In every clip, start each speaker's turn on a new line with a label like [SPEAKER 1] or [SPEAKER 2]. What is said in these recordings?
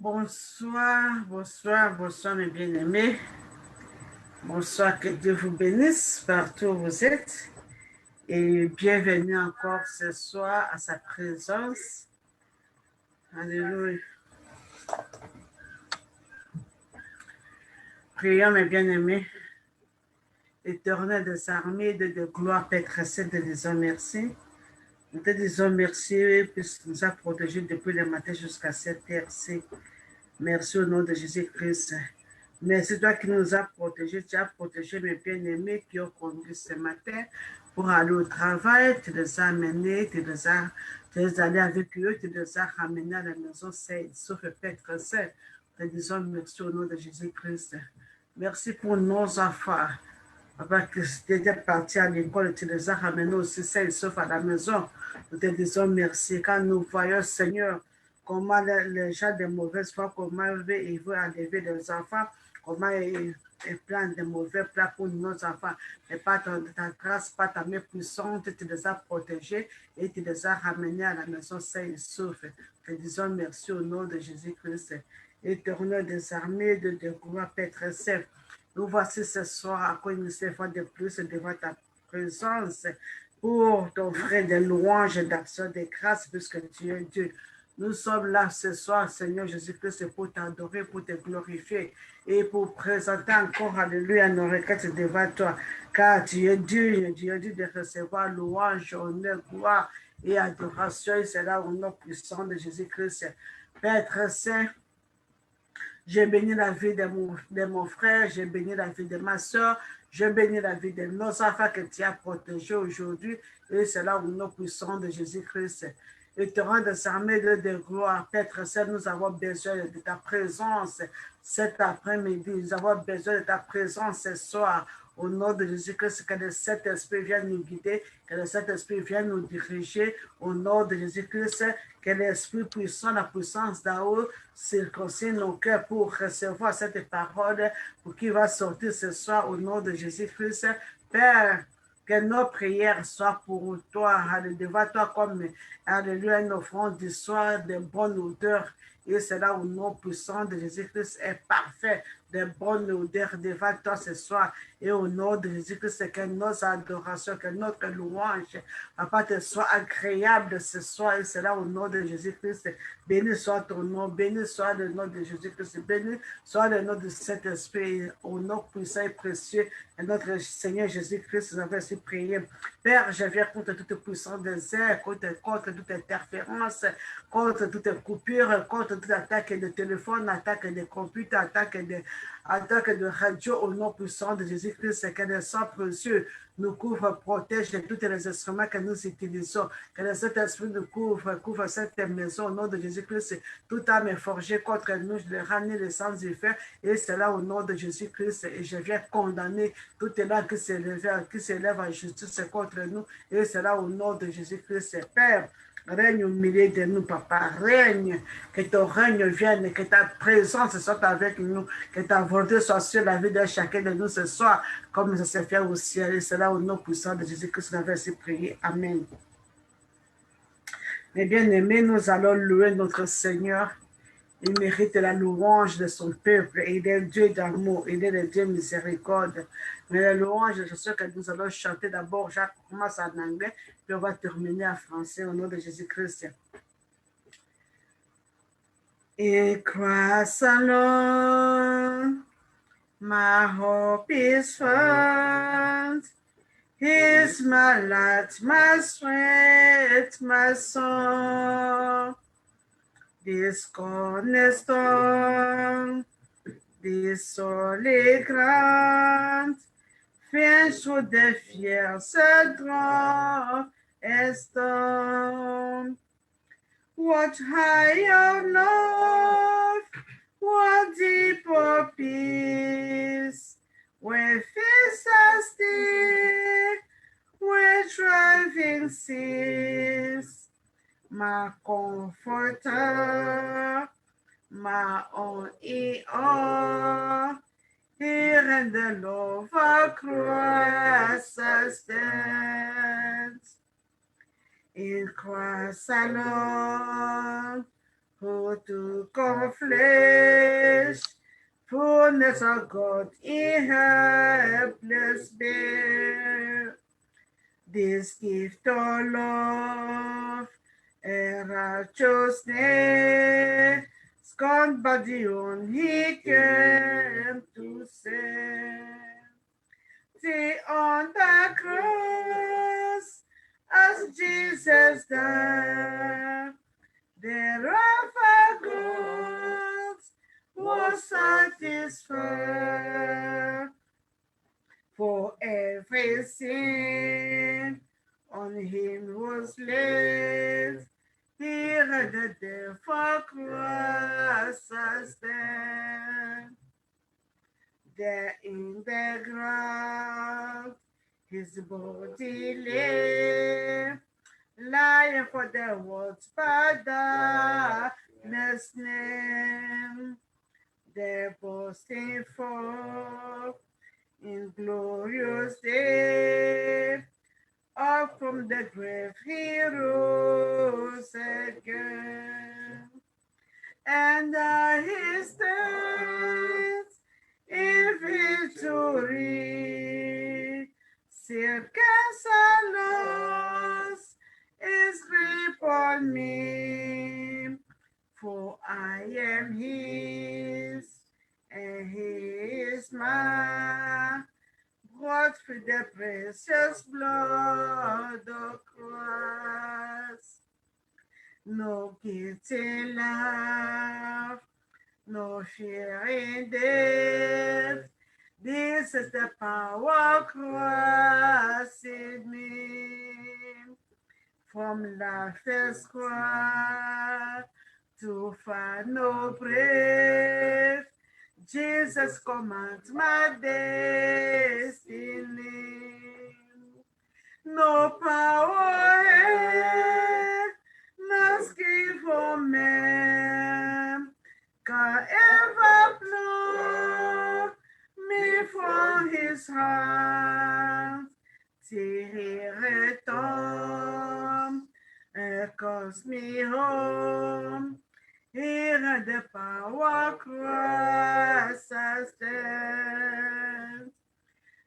[SPEAKER 1] Bonsoir, bonsoir, bonsoir mes bien-aimés. Bonsoir, que Dieu vous bénisse partout où vous êtes. Et bienvenue encore ce soir à sa présence. Alléluia. Prions mes bien-aimés. Éternel des armées, de gloire, Père très saint, te disons merci. Nous te disons merci puisque nous a protégés depuis le matin jusqu'à cette heure-ci. Merci au nom de Jésus-Christ. Merci toi qui nous as protégés. Tu as protégé mes bien-aimés qui ont conduit ce matin pour aller au travail. Tu les as amenés, tu es allé avec eux, tu les as ramenés à la maison sauf Père très saint. Nous te disons merci au nom de Jésus-Christ. Merci pour nos enfants. Papa, que tu étais parti à l'école, tu les as ramenés aussi sauf à la maison. Nous te disons merci. Quand nous voyons, Seigneur, comment les gens de mauvaise foi, comment ils veulent enlever les enfants, comment ils prennent de mauvais plats pour nos enfants. Mais pas ta grâce, pas ta main puissante, tu les as protégés et tu les as ramenés à la maison sains et saufs. Nous te disons merci au nom de Jésus-Christ. Éternel des armées, de gloire, Père très saint. Nous voici ce soir encore une fois de plus devant ta présence pour t'offrir des louanges, d'actions, de grâces, puisque tu es Dieu. Nous sommes là ce soir, Seigneur Jésus-Christ, pour t'adorer, pour te glorifier et pour présenter encore, alléluia, nos requêtes devant toi, car tu es Dieu de recevoir louange, honneur, gloire et adoration, et c'est là au nom puissant de Jésus-Christ. Père très saint, j'ai béni la vie de mon frère, j'ai béni la vie de ma soeur, j'ai béni la vie de nos enfants que tu as protégés aujourd'hui. Et c'est là au nom puissant de Jésus-Christ. Et te rends des armées de gloire. Père Saint, nous avons besoin de ta présence cet après-midi. Nous avons besoin de ta présence ce soir. Au nom de Jésus-Christ, que le Saint-Esprit vienne nous guider, que le Saint-Esprit vienne nous diriger. Au nom de Jésus-Christ, que l'Esprit puissant, la puissance d'en haut, circoncise nos cœurs pour recevoir cette parole, pour qu'il va sortir ce soir au nom de Jésus-Christ. Père, que nos prières soient pour toi, devant toi comme, alléluia, une offrande du soir de bonne odeur. Et c'est là au nom puissant de Jésus-Christ est parfait, de bonne odeur devant toi ce soir. Et au nom de Jésus-Christ, que nos adorations, que notre louange, Papa, te soit agréable ce soir. Et c'est là au nom de Jésus-Christ. Béni soit ton nom, béni soit le nom de Jésus-Christ, béni soit le nom de Saint-Esprit, au nom puissant et précieux de notre Seigneur Jésus-Christ. Nous avons ainsi prié. Père, je viens contre toute puissance des airs, contre toute interférence, contre toute coupure, contre toute attaque de téléphone, attaque de computer, attaque de radio, au nom puissant de Jésus-Christ, que le sang précieux nous couvre, protège de tous les instruments que nous utilisons, que le Saint-Esprit nous couvre cette maison au nom de Jésus-Christ. Toute âme est forgée contre nous, je les ramène les sans effet, et c'est là au nom de Jésus-Christ, et je viens condamner toute langue qui s'élève en justice contre nous, et c'est là au nom de Jésus-Christ. Père, règne au milieu de nous, Papa. Règne, que ton règne vienne, que ta présence soit avec nous, que ta volonté soit sur la vie de chacun de nous ce soir, comme ça s'est fait au ciel. Et c'est là au nom puissant de Jésus-Christ, nous avons ainsi prié. Amen. Mes bien-aimés, nous allons louer notre Seigneur. Il mérite la louange de son peuple. Il est Dieu d'amour. Il est le Dieu miséricorde. Mais la louange, je sais que nous allons chanter d'abord. Je commence en anglais, puis on va terminer en français au nom de Jésus-Christ. In Christ alone, my hope is found. He is my light, my strength, my song. This cornerstone, this solid ground, fence with the fierce draw and storm. What higher love, what deeper peace, where fears are still, where driving cease. My comforter, my own in all, here in the love of Christ I stand. In Christ alone, who took on flesh, fullness of God in helpless bear. This gift of love and righteousness, scorned by the one he came to save. See on the cross, as Jesus died, the wrath of God was satisfied. For every sin on him was laid. He had the death for cross stand. There in the ground, his body lay, lying for the world's by darkness name. The boasting forth in glorious day, up from the grave he rose again, and his death in victory, sickness and loss is grip on me, for I am his, and he is mine, bought with the precious blood of Christ. No guilt in life, no fear in death. This is the power of Christ in me. From laughter's cry to final breath, Jesus commands my destiny. No power, no skill for man can ever blow me from his hand till he return and calls me home. Here at the power Christ has stand.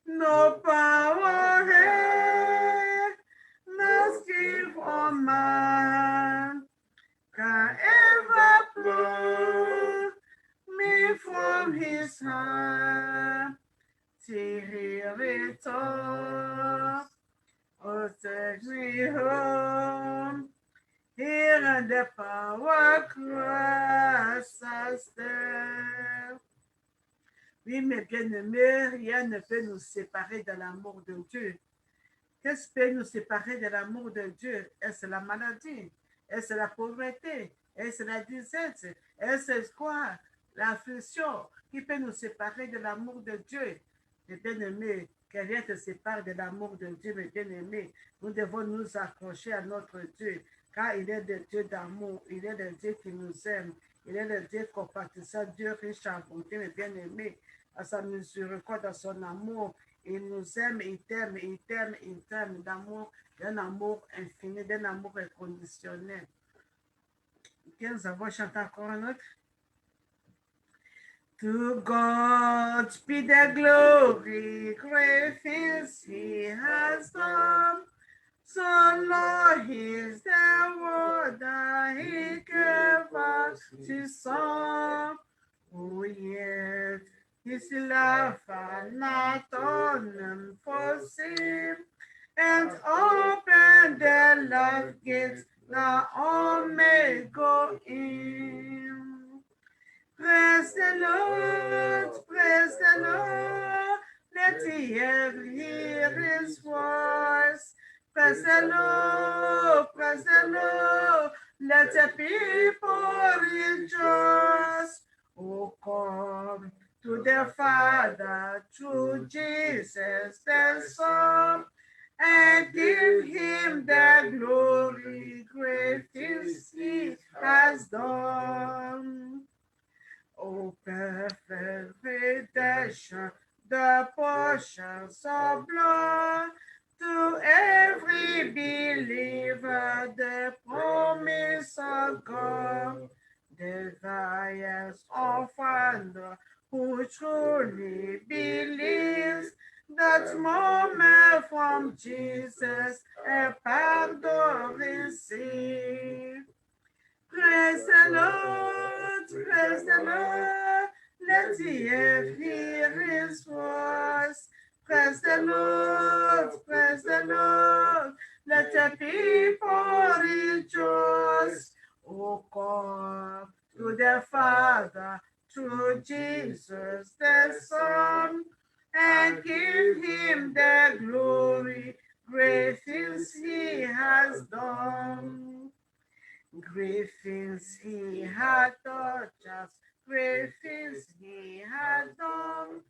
[SPEAKER 1] No power here, no skill for man can ever pluck me from his hand till he returns or take me home. Here at the power Christ has stand. Oui, mes bien-aimés, rien ne peut nous séparer de l'amour de Dieu. Qu'est-ce qui peut nous séparer de l'amour de Dieu? Est-ce la maladie? Est-ce la pauvreté? Est-ce la disette? Est-ce quoi? L'affliction qui peut nous séparer de l'amour de Dieu? Mes bien-aimés, que rien ne sépare de l'amour de Dieu, mes bien-aimés. Nous devons nous accrocher à notre Dieu, car il est le Dieu d'amour, il est le Dieu qui nous aime, il est le Dieu compatissant, Dieu riche en bonté, mes bien-aimés, à sa miséricorde, à son amour. Il nous aime, il t'aime, il t'aime, il t'aime d'amour, d'un amour infini, d'un amour inconditionnel. Nous avons chanté encore un autre. To God be the glory, great things he has done. So Lord is the word that he gave us his son. Oh yes, his love and not on for sin, and open the love gates that all may go in. Praise the Lord, let the earth hear his voice. Praise the Lord, let the people rejoice. Oh, come to the Father through Jesus the Son, and give him the glory, great things he has done. Oh, perfect redemption, the portions of blood, to every believer, the promise of God. the highest offender who truly believes that moment from Jesus a pardon receive. Praise the Lord, praise the Lord. Let the earth hear his voice. Praise the Lord, praise the Lord. Let the people rejoice. Oh, come to the Father, through Jesus the Son, and give him the glory. Great things he has done. Great things he had taught us, great things he had done,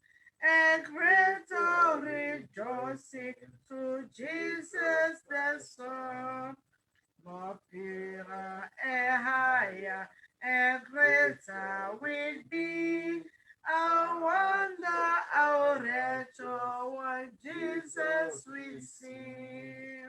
[SPEAKER 1] and greater rejoicing to Jesus the Son. More purer and higher and greater will be our wonder, our rapture when Jesus will see.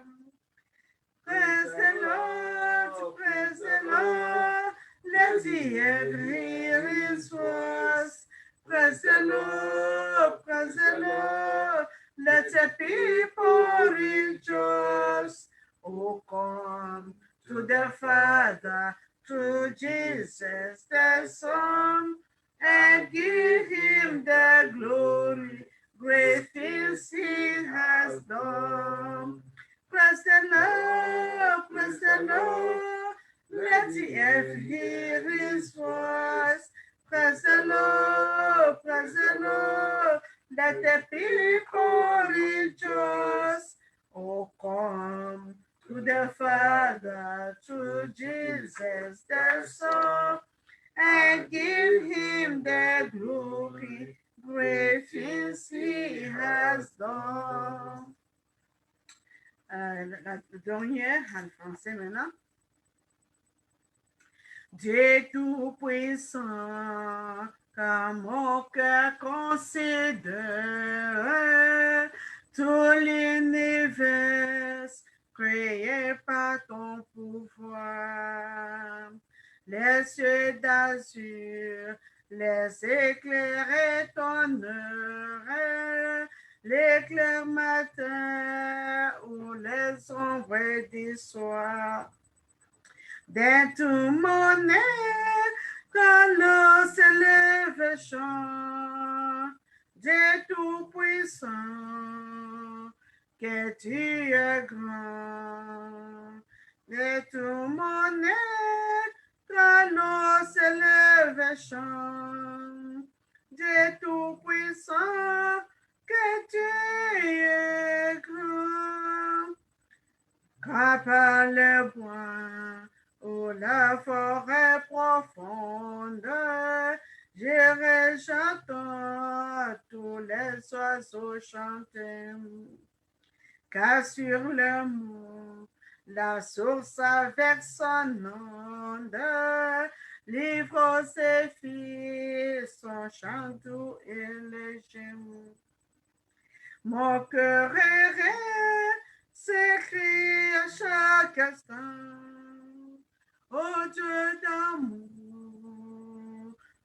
[SPEAKER 1] Praise the Lord, praise the Lord. Let the earth hear his voice. Praise the Lord, praise the Lord. Let the people rejoice. Oh, come to the Father, to Jesus the Son, and give him the glory. Great things he has done. Praise the Lord, praise the Lord. Let the earth hear his voice. Praise the Lord, praise the Lord. Let the people rejoice. Oh, come to the Father, to Jesus the Son, and give him the glory. Great things he has done. La dernière en français maintenant. Dieu tout-puissant, car mon cœur considère tout l'univers créé par ton pouvoir. Les cieux d'azur, les éclairs étonneraient, l'éclair matin ou les ombres du soir. Dans tout mon être, quand l'eau s'élève chant, Dieu tout-puissant, que tu es grand. De tout mon être, quand l'eau s'élève chant, Dieu tout-puissant, que tu es grand. Car par le bois ou la forêt profonde, j'irai chantant tous les oiseaux chanter. Car sur le mont, la source avec son onde, livre ses fils, son chant doux et léger. Mon cœur errant s'écrie à chaque instant, ô Dieu d'amour,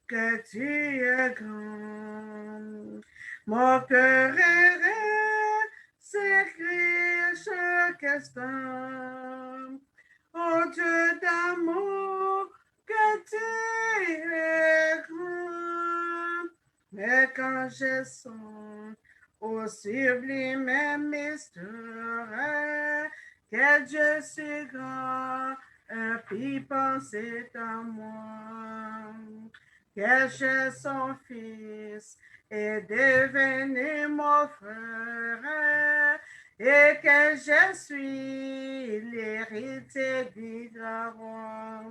[SPEAKER 1] que tu es grand. Mon cœur errant s'écrie à chaque instant, ô Dieu d'amour, que tu es grand. Mais quand je sens au sublime mystère, que Dieu si grand, puis penser à moi, que j'ai son fils est devenu mon frère, et que je suis l'héritier du roi.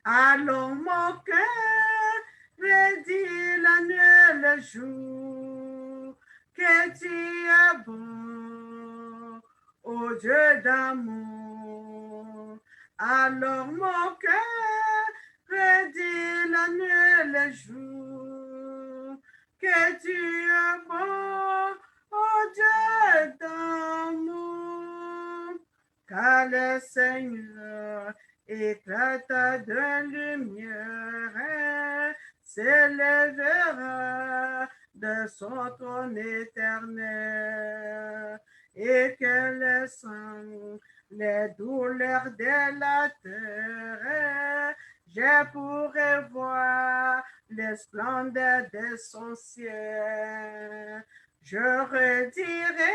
[SPEAKER 1] Alors mon cœur redit la nuit le jour, que tu es bon, ô Dieu d'amour. Alors mon cœur redit la nuit le jour, que tu es bon, ô Dieu d'amour. Car le Seigneur éclata de lumière, s'élèvera de son trône éternel, et qu'elle sent les douleurs de la terre. Je pourrai voir les splendeurs de son ciel. Je redirai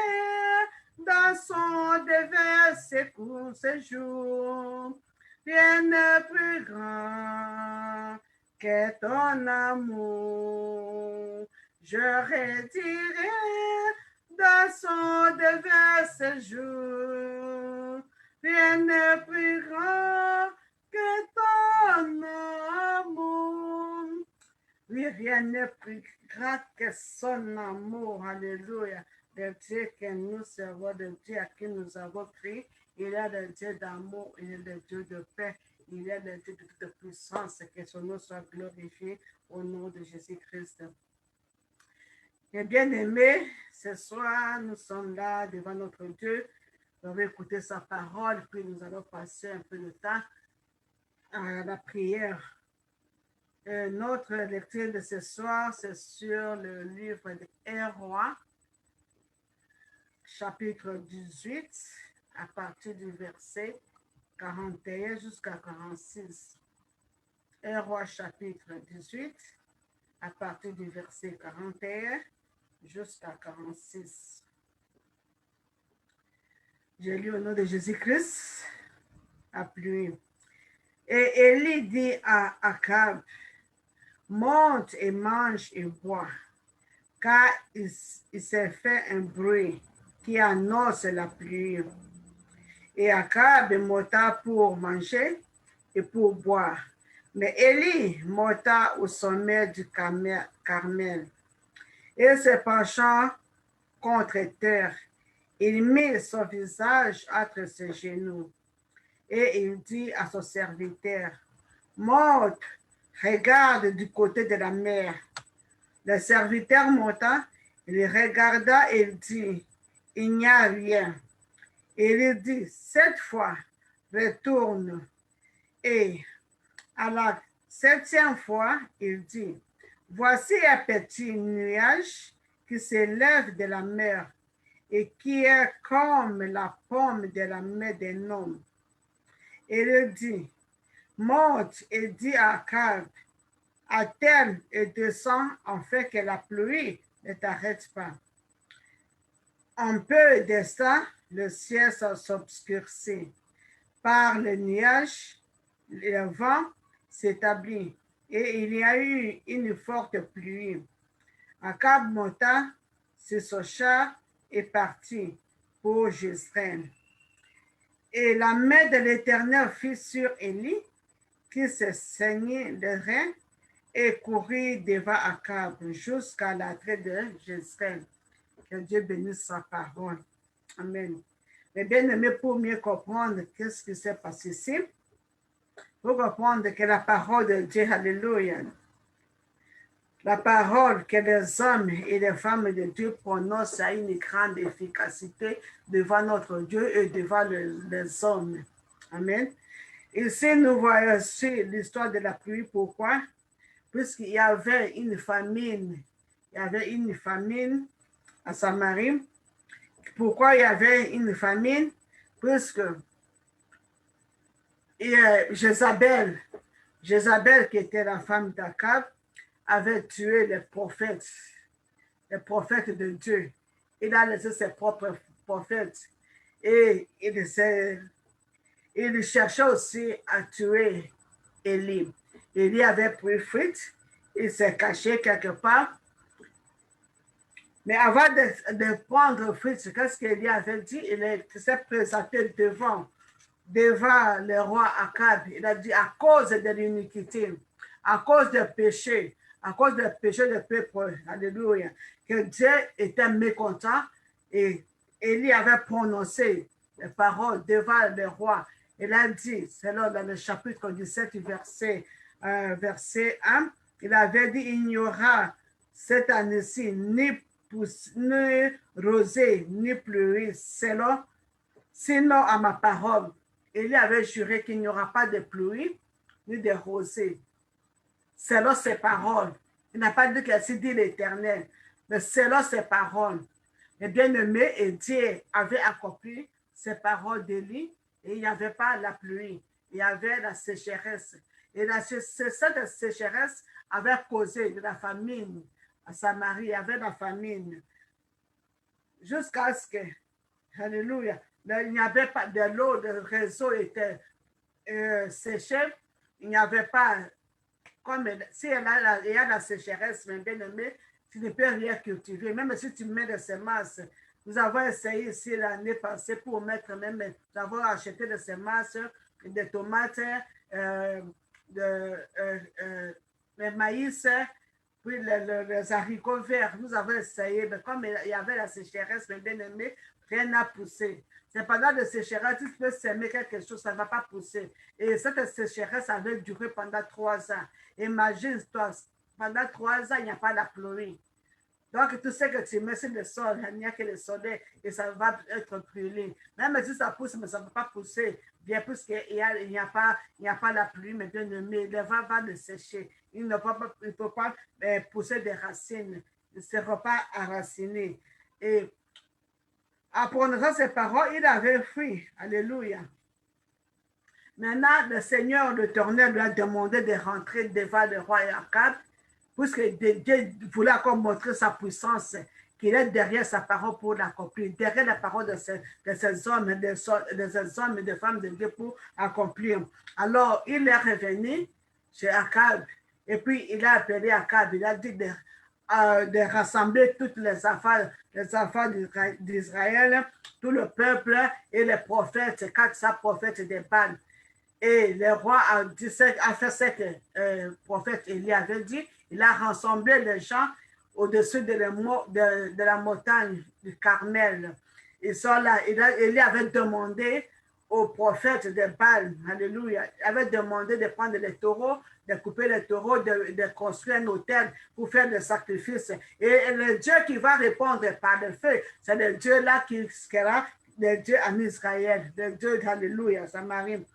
[SPEAKER 1] dans son devers ses jours. Rien n'est plus grand que ton amour. Je redirai dans son devers ses jours. Rien n'est plus grand que ton amour. Oui, rien n'est plus grand que son amour. Alléluia. Le Dieu que nous servons, le Dieu à qui nous avons crié, il est le Dieu d'amour, il est le Dieu de paix, il est le Dieu de toute puissance. Que son nom soit glorifié au nom de Jésus-Christ. Et bien aimés, ce soir, nous sommes là devant notre Dieu. Nous allons écouter sa parole, puis nous allons passer un peu de temps à la prière. Notre lecture de ce soir, c'est sur le livre de 1 Roi, chapitre 18, à partir du verset 41 jusqu'à 46. 1 Roi, chapitre 18, à partir du verset 41 jusqu'à 46. Je lis au nom de Jésus-Christ, appuyé. Et Élie dit à Akab, monte et mange et bois, car il s'est fait un bruit qui annonce la pluie. Et Akab monta pour manger et pour boire. Mais Élie monta au sommet du Carmel et se penchant contre terre, il mit son visage entre ses genoux et il dit à son serviteur, monte, regarde du côté de la mer. Le serviteur monta, il regarda et il dit, il n'y a rien. Et il dit, cette fois, retourne. Et à la 7e fois, il dit, voici un petit nuage qui s'élève de la mer et qui est comme la paume de la main d'un homme. Et il dit, monte et dis à Akab, attelle et descends en fait que la pluie ne t'arrête pas. Un peu d'instant, le ciel s'obscurcit. Par le nuage, le vent s'établit et il y a eu une forte pluie. Akab monta sur son char et partit pour Jezreel. Et la main de l'Éternel fut sur Élie, qui se saignait les reins et courit devant Akab jusqu'à l'entrée de Jezreel. Que Dieu bénisse sa parole. Amen. Mais bien aimé, pour mieux comprendre qu'est-ce qui s'est passé ici, pour comprendre que la parole de Dieu, alléluia, la parole que les hommes et les femmes de Dieu prononcent a une grande efficacité devant notre Dieu et devant les hommes. Amen. Ici, nous voyons aussi l'histoire de la pluie. Pourquoi? Puisqu'il y avait une famine. Il y avait une famine à Samarie. Pourquoi il y avait une famine? Puisque Jézabel, qui était la femme d'Akab, avait tué les prophètes de Dieu. Il a laissé ses propres prophètes. Et il cherchait aussi à tuer Élie. Élie avait pris fuite, il s'est caché quelque part. Mais avant de prendre fuite, qu'est-ce qu'Élie avait dit? Il s'est présenté devant le roi Akab. Il a dit, à cause de l'iniquité, à cause du péché du peuple, alléluia, que Dieu était mécontent et Élie avait prononcé les paroles devant le roi. Il a dit, c'est là dans le chapitre 17, verset 1, il avait dit, il n'y aura cette année-ci ni rosée, ni pluie, sinon à ma parole. Élie avait juré qu'il n'y aura pas de pluie ni de rosée. Selon ses paroles. Il n'a pas dit que c'est dit l'Éternel, mais selon ses paroles. Et bien aimé, et Dieu avait accompli ses paroles d'Élie, et il n'y avait pas la pluie, il y avait la sécheresse. Et cette sécheresse avait causé de la famine à Samarie, il y avait la famine. Jusqu'à ce que, alléluia, il n'y avait pas de l'eau, le réseau était séché, il n'y avait pas, comme si il y a la sécheresse, mais bien aimé, tu ne peux rien cultiver. Même si tu mets des semences, nous avons essayé ici l'année passée pour mettre même, nous avons acheté des semences, des tomates, les maïs, puis les haricots verts. Nous avons essayé, mais comme il y avait la sécheresse, mais bien aimé, rien n'a poussé. C'est pendant la sécheresse, tu peux semer quelque chose, ça ne va pas pousser. Et cette sécheresse avait duré pendant 3 ans. Imagine-toi, pendant 3 ans, il n'y a pas la pluie. Donc, tout ce que tu mets sur le sol, il n'y a que le soleil et ça va être brûlé. Même si ça pousse, mais ça ne va pas pousser. Bien plus qu'il n'y a pas la pluie, mais bien aimé, le vent va le sécher. Il ne peut pas pousser des racines. Il ne sera pas enraciné. Et en prononçant ses paroles, il avait fui. Alléluia. Maintenant, le Seigneur, l'Éternel, lui a demandé de rentrer devant le roi Akab, puisque Dieu voulait encore montrer sa puissance, qu'il est derrière sa parole pour l'accomplir, derrière la parole de ces hommes, des hommes et des femmes de Dieu pour accomplir. Alors, il est revenu chez Akab, et puis il a appelé Akab, il a dit de rassembler toutes les enfants d'Israël, tout le peuple et les prophètes, 400 prophètes de Baal. Et le roi a fait ce que le prophète Élie avait dit. Il a rassemblé les gens au-dessus de la montagne du Carmel. Ils sont là. Élie avait demandé au prophète de Baal, alléluia, il avait demandé de prendre les taureaux, de couper les taureaux, de construire un autel pour faire des sacrifices. Et le Dieu qui va répondre par le feu, c'est le Dieu là qui sera le Dieu en Israël, le Dieu, alléluia, Samarie.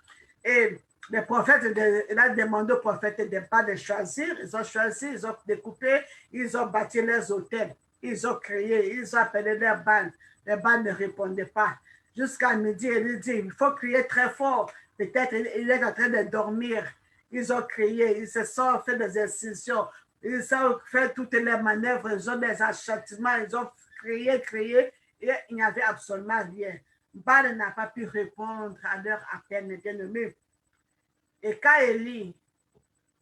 [SPEAKER 1] Et les prophètes, il a demandé aux prophètes de pas de choisir. Ils ont choisi, ils ont découpé, ils ont bâti les hôtels, ils ont crié, ils ont appelé les balles. Les balles ne répondaient pas. Jusqu'à midi, il dit, il faut crier très fort. Peut-être il est en train de dormir. Ils ont crié, ils se sont fait des incisions, ils ont fait toutes les manœuvres, ils ont des achètements, ils ont crié, et il n'y avait absolument rien. Baal n'a pas pu répondre à leur appel, mes bien-aimés. Et quand Élie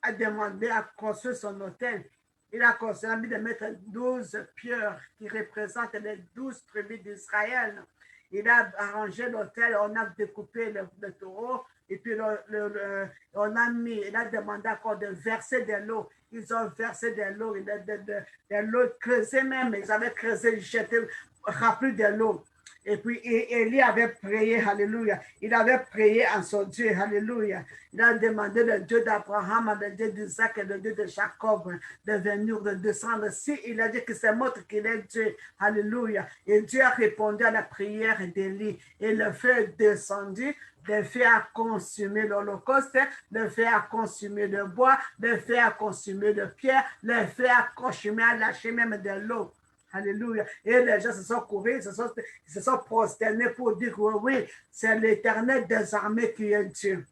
[SPEAKER 1] a demandé à construire son hôtel, il a envie de mettre 12 pierres qui représentent les 12 tribus d'Israël. Il a arrangé l'hôtel, on a découpé le taureau, et puis on a il a demandé encore de verser de l'eau. Ils ont versé de l'eau, de l'eau creusée même, ils avaient creusé, jeté, rempli de l'eau. Et puis Élie avait prié, alléluia. Il avait prié en son Dieu, alléluia. Il a demandé le Dieu d'Abraham, le Dieu d'Isaac et le Dieu de Jacob de venir, de descendre. Si il a dit que c'est montre qu'il est Dieu, alléluia. Et Dieu a répondu à la prière d'Élie. Et le feu est descendu. Le feu a consumé l'holocauste, le feu a consumé le bois, le feu a consumé le pierre, le feu a consumé, a lâché même de l'eau. Alléluia. Et les gens se sont courus, ils se sont prosternés pour dire oui, c'est l'Éternel des armées qui est Dieu.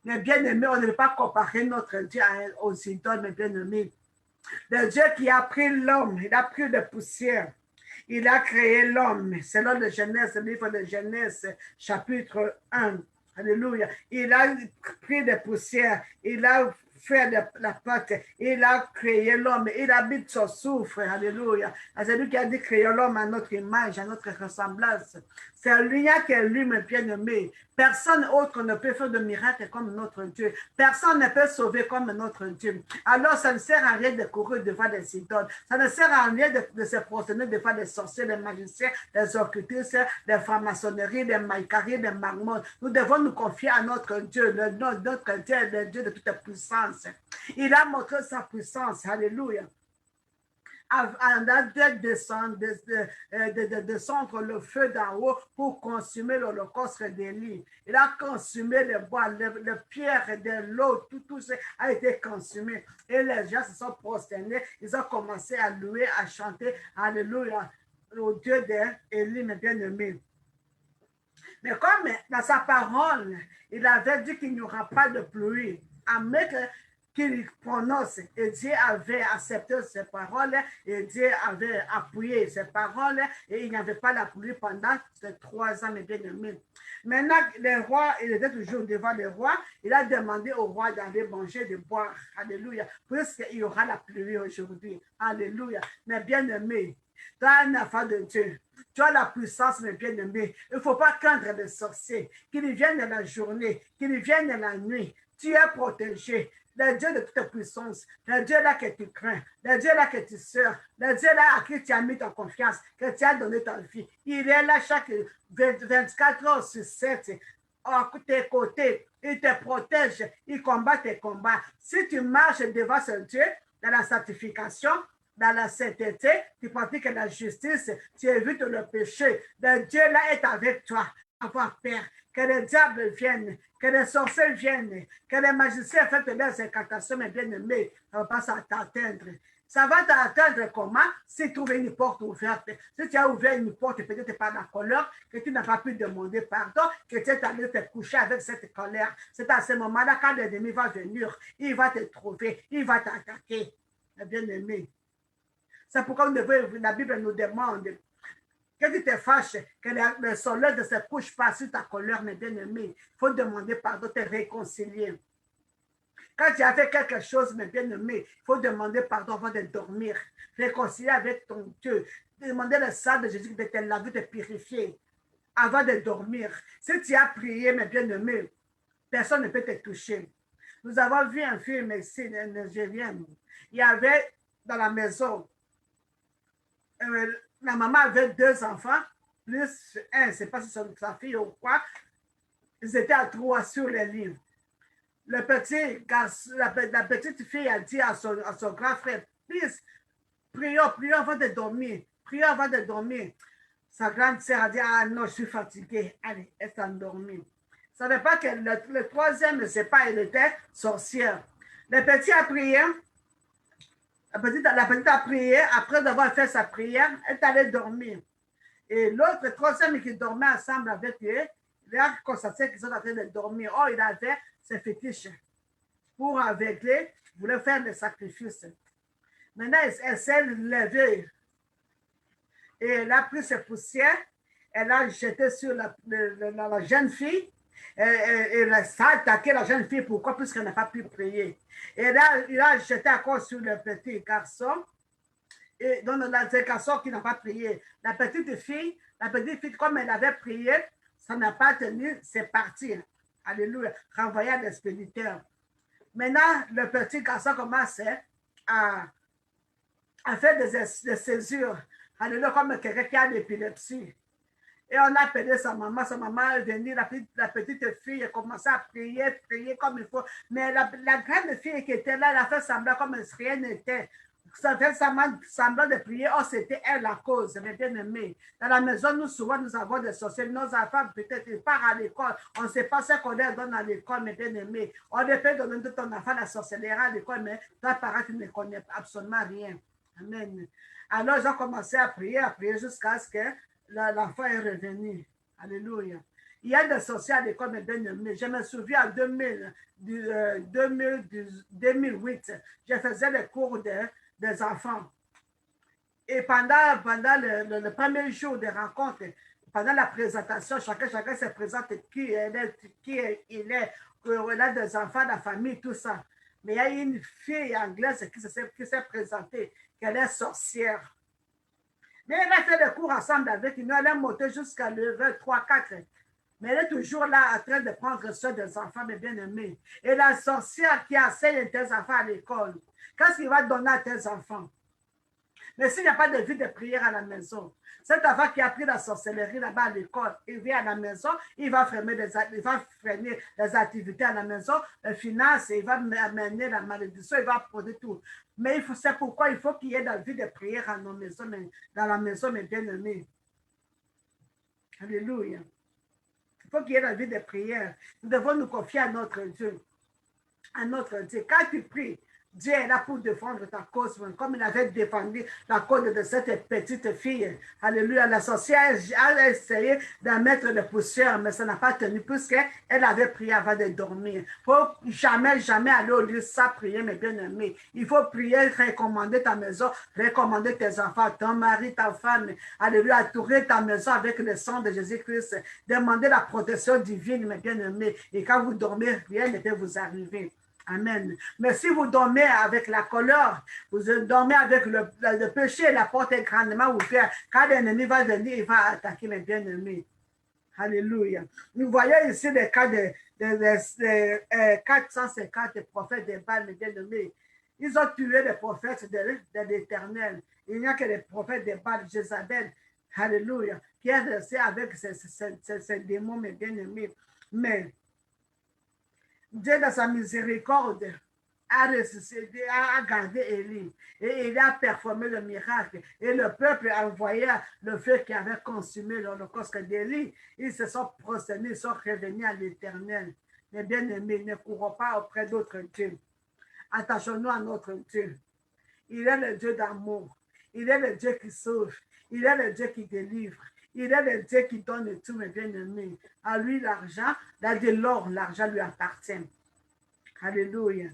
[SPEAKER 1] Mais bien aimé, on ne peut pas comparer notre Dieu aux idoles, mais bien aimé. Le Dieu qui a pris l'homme, il a pris de poussière. Il a créé l'homme, selon le Genèse, le livre de Genèse, chapitre 1. Alléluia. Il a pris de poussière, il a fait la pâte, il a créé l'homme, il habite son souffle. Alléluia. C'est lui qui a dit créer l'homme à notre image, à notre ressemblance. C'est lui qui est lui, mes bien-aimés. Personne autre ne peut faire de miracle comme notre Dieu. Personne ne peut sauver comme notre Dieu. Alors, ça ne sert à rien de courir devant des idoles. Ça ne sert à rien de se prosterner devant des sorciers, des magiciens, des occultistes, des francs-maçonneries, des maïcaries, des marmots. Nous devons nous confier à notre Dieu. Notre Dieu est le Dieu de toute puissance. Il a montré sa puissance. Alléluia. descendre le feu d'en haut pour consumer l'holocauste d'Élie. Il a consumé le bois, le pierre de l'eau, tout ça a été consumé. Et les gens se sont prosternés, ils ont commencé à louer, à chanter, Alléluia, au Dieu d'Élie, mes bien-aimés. Mais comme dans sa parole, il avait dit qu'il n'y aura pas de pluie, mais qu'il prononce, et Dieu avait accepté ces paroles, et Dieu avait appuyé ces paroles, et il n'y avait pas la pluie pendant ces 3 ans, mes bien-aimés. Maintenant, le roi, il était toujours devant le roi, il a demandé au roi d'aller manger, de boire, alléluia, puisqu'il y aura la pluie aujourd'hui, alléluia. Mes bien-aimés, tu as un enfant de Dieu. Tu as la puissance, mes bien-aimés. Il ne faut pas craindre les sorciers, qu'ils viennent de la journée, qu'ils viennent de la nuit. Tu es protégé. Le Dieu de toute puissance, le Dieu là que tu crains, le Dieu là que tu sers, le Dieu là à qui tu as mis ta confiance, que tu as donné ta vie. Il est là chaque 24 heures sur 7, à tes côtés. Il te protège, il combat tes combats. Si tu marches devant ce Dieu, dans la sanctification, dans la sainteté, tu pratiques la justice, tu évites le péché. Le Dieu là est avec toi. Avoir peur, que le diable vienne, que les sorciers viennent, que les magiciens fassent leurs incantations, mes bien-aimés, ça ne va pas t'atteindre. Ça va t'atteindre comment? Si tu trouves une porte ouverte. Si tu as ouvert une porte, peut-être par la colère, que tu n'as pas pu demander pardon, que tu es allé te coucher avec cette colère. C'est à ce moment-là, quand l'ennemi va venir, il va te trouver, il va t'attaquer, mes bien-aimés. C'est pourquoi la Bible nous demande que tu te fâches, que le soleil ne se couche pas sur ta colère, mes bien-aimés. Il faut demander pardon, te réconcilier. Quand tu as fait quelque chose, mes bien-aimés, il faut demander pardon avant de dormir. Réconcilier avec ton Dieu. Demander le sang de Jésus de te laver, de te purifier avant de dormir. Si tu as prié, mes bien-aimés, personne ne peut te toucher. Nous avons vu un film ici, nigérien. Il y avait dans la maison, la maman avait 2 enfants, plus un, je ne sais pas si c'est sa fille ou quoi. Ils étaient à 3 sur les livres. Le petit garçon, la petite fille a dit à son grand frère, please, prions avant de dormir. Prions avant de dormir. Sa grande sœur a dit, ah non, je suis fatiguée. Allez, elle s'est endormie. Ça ne veut pas que le troisième, je ne sais pas, elle était sorcière. Le petit a prié. La petite a prié. Après avoir fait sa prière, elle est allée dormir. Et l'autre, troisième qui dormait ensemble avec eux, il a constaté qu'ils sont en train de dormir. Oh, il avait ses fétiches pour aveugler, il voulait faire des sacrifices. Maintenant, elle s'est levée et elle a pris ses poussières, elle a jeté sur la jeune fille et elle a attaqué la jeune fille. Pourquoi? Puisqu'elle n'a pas pu prier. Et là, il a jeté encore sur le petit garçon. Et donc, le garçon qui n'a pas prié. La petite fille, comme elle avait prié, ça n'a pas tenu, c'est parti. Alléluia. Renvoyé à l'expéditeur. Maintenant, le petit garçon commence à faire des césures. Alléluia, comme quelqu'un qui a l'épilepsie. Et on a appelé sa maman est venue, la petite fille a commencé à prier comme il faut. Mais la grande fille qui était là, elle a fait semblant comme si rien n'était. Ça fait semblant de prier, oh, c'était elle la cause, mes bien-aimés. Dans la maison, nous avons des sorciers. Nos enfants, peut-être, ils partent à l'école. On ne sait pas ce qu'on leur donne à l'école, mes bien-aimés. On ne peut donner de ton enfant la sorcellerie à l'école, mais toi, parent, tu ne connais absolument rien. Amen. Alors, ils ont commencé à prier jusqu'à ce que l'enfant est revenu. Alléluia. Il y a des sorciers à l'école, mes bien-aimés. Je me souviens en 2008, je faisais les cours des enfants. Et pendant le premier jour de rencontre, pendant la présentation, chacun se présente qui il est, il a des enfants, la famille, tout ça. Mais il y a une fille anglaise qui s'est présentée, qu'elle est sorcière. Mais elle a fait le cours ensemble avec nous, elle est montée jusqu'à level 3-4. Mais elle est toujours là en train de prendre soin des enfants, mes bien-aimés. Et la sorcière qui enseigne tes enfants à l'école, qu'est-ce qu'il va donner à tes enfants? Mais s'il n'y a pas de vie de prière à la maison, cet enfant qui a pris la sorcellerie là-bas à l'école, il vient à la maison, il va freiner des activités à la maison, les finances, il va amener la malédiction, il va produire tout. Mais c'est pourquoi il faut qu'il y ait de la vie de prière à nos maisons, dans la maison, mes bien-aimés. Alléluia. Il faut qu'il y ait de la vie de prière. Nous devons nous confier à notre Dieu. À notre Dieu. Quand tu pries, Dieu est là pour défendre ta cause, comme il avait défendu la cause de cette petite fille. Alléluia. La sorcière a essayé de mettre le poussière, mais ça n'a pas tenu, puisqu'elle avait prié avant de dormir. Il faut jamais, jamais aller au lieu sans prier, mes bien-aimés. Il faut prier, recommander ta maison, recommander tes enfants, ton mari, ta femme. Alléluia. Entourer ta maison avec le sang de Jésus-Christ. Demander la protection divine, mes bien-aimés. Et quand vous dormez, rien ne peut vous arriver. Amen. Mais si vous dormez avec la colère, vous dormez avec le péché, la porte est grandement ouverte. Quand l'ennemi va venir, il va attaquer mes bien-aimés. Alléluia. Nous voyons ici les cas de 450 prophètes de Baal, mes bien-aimés. Ils ont tué les prophètes de l'Éternel. Il n'y a que les prophètes de Baal, Jézabel, alléluia, qui est resté avec ces démons, mes bien-aimés. Mais Dieu, dans sa miséricorde, a gardé Élie. Et il a performé le miracle. Et le peuple a envoyé le feu qui avait consumé l'holocauste d'Élie. Ils se sont prosternés, ils sont revenus à l'Éternel. Mais bien aimés, ne courons pas auprès d'autres dieux. Attachons-nous à notre Dieu. Il est le Dieu d'amour. Il est le Dieu qui sauve. Il est le Dieu qui délivre. Il est le Dieu qui donne tout, mes bien-aimés. À lui, l'argent, de l'or, l'argent lui appartient. Alléluia.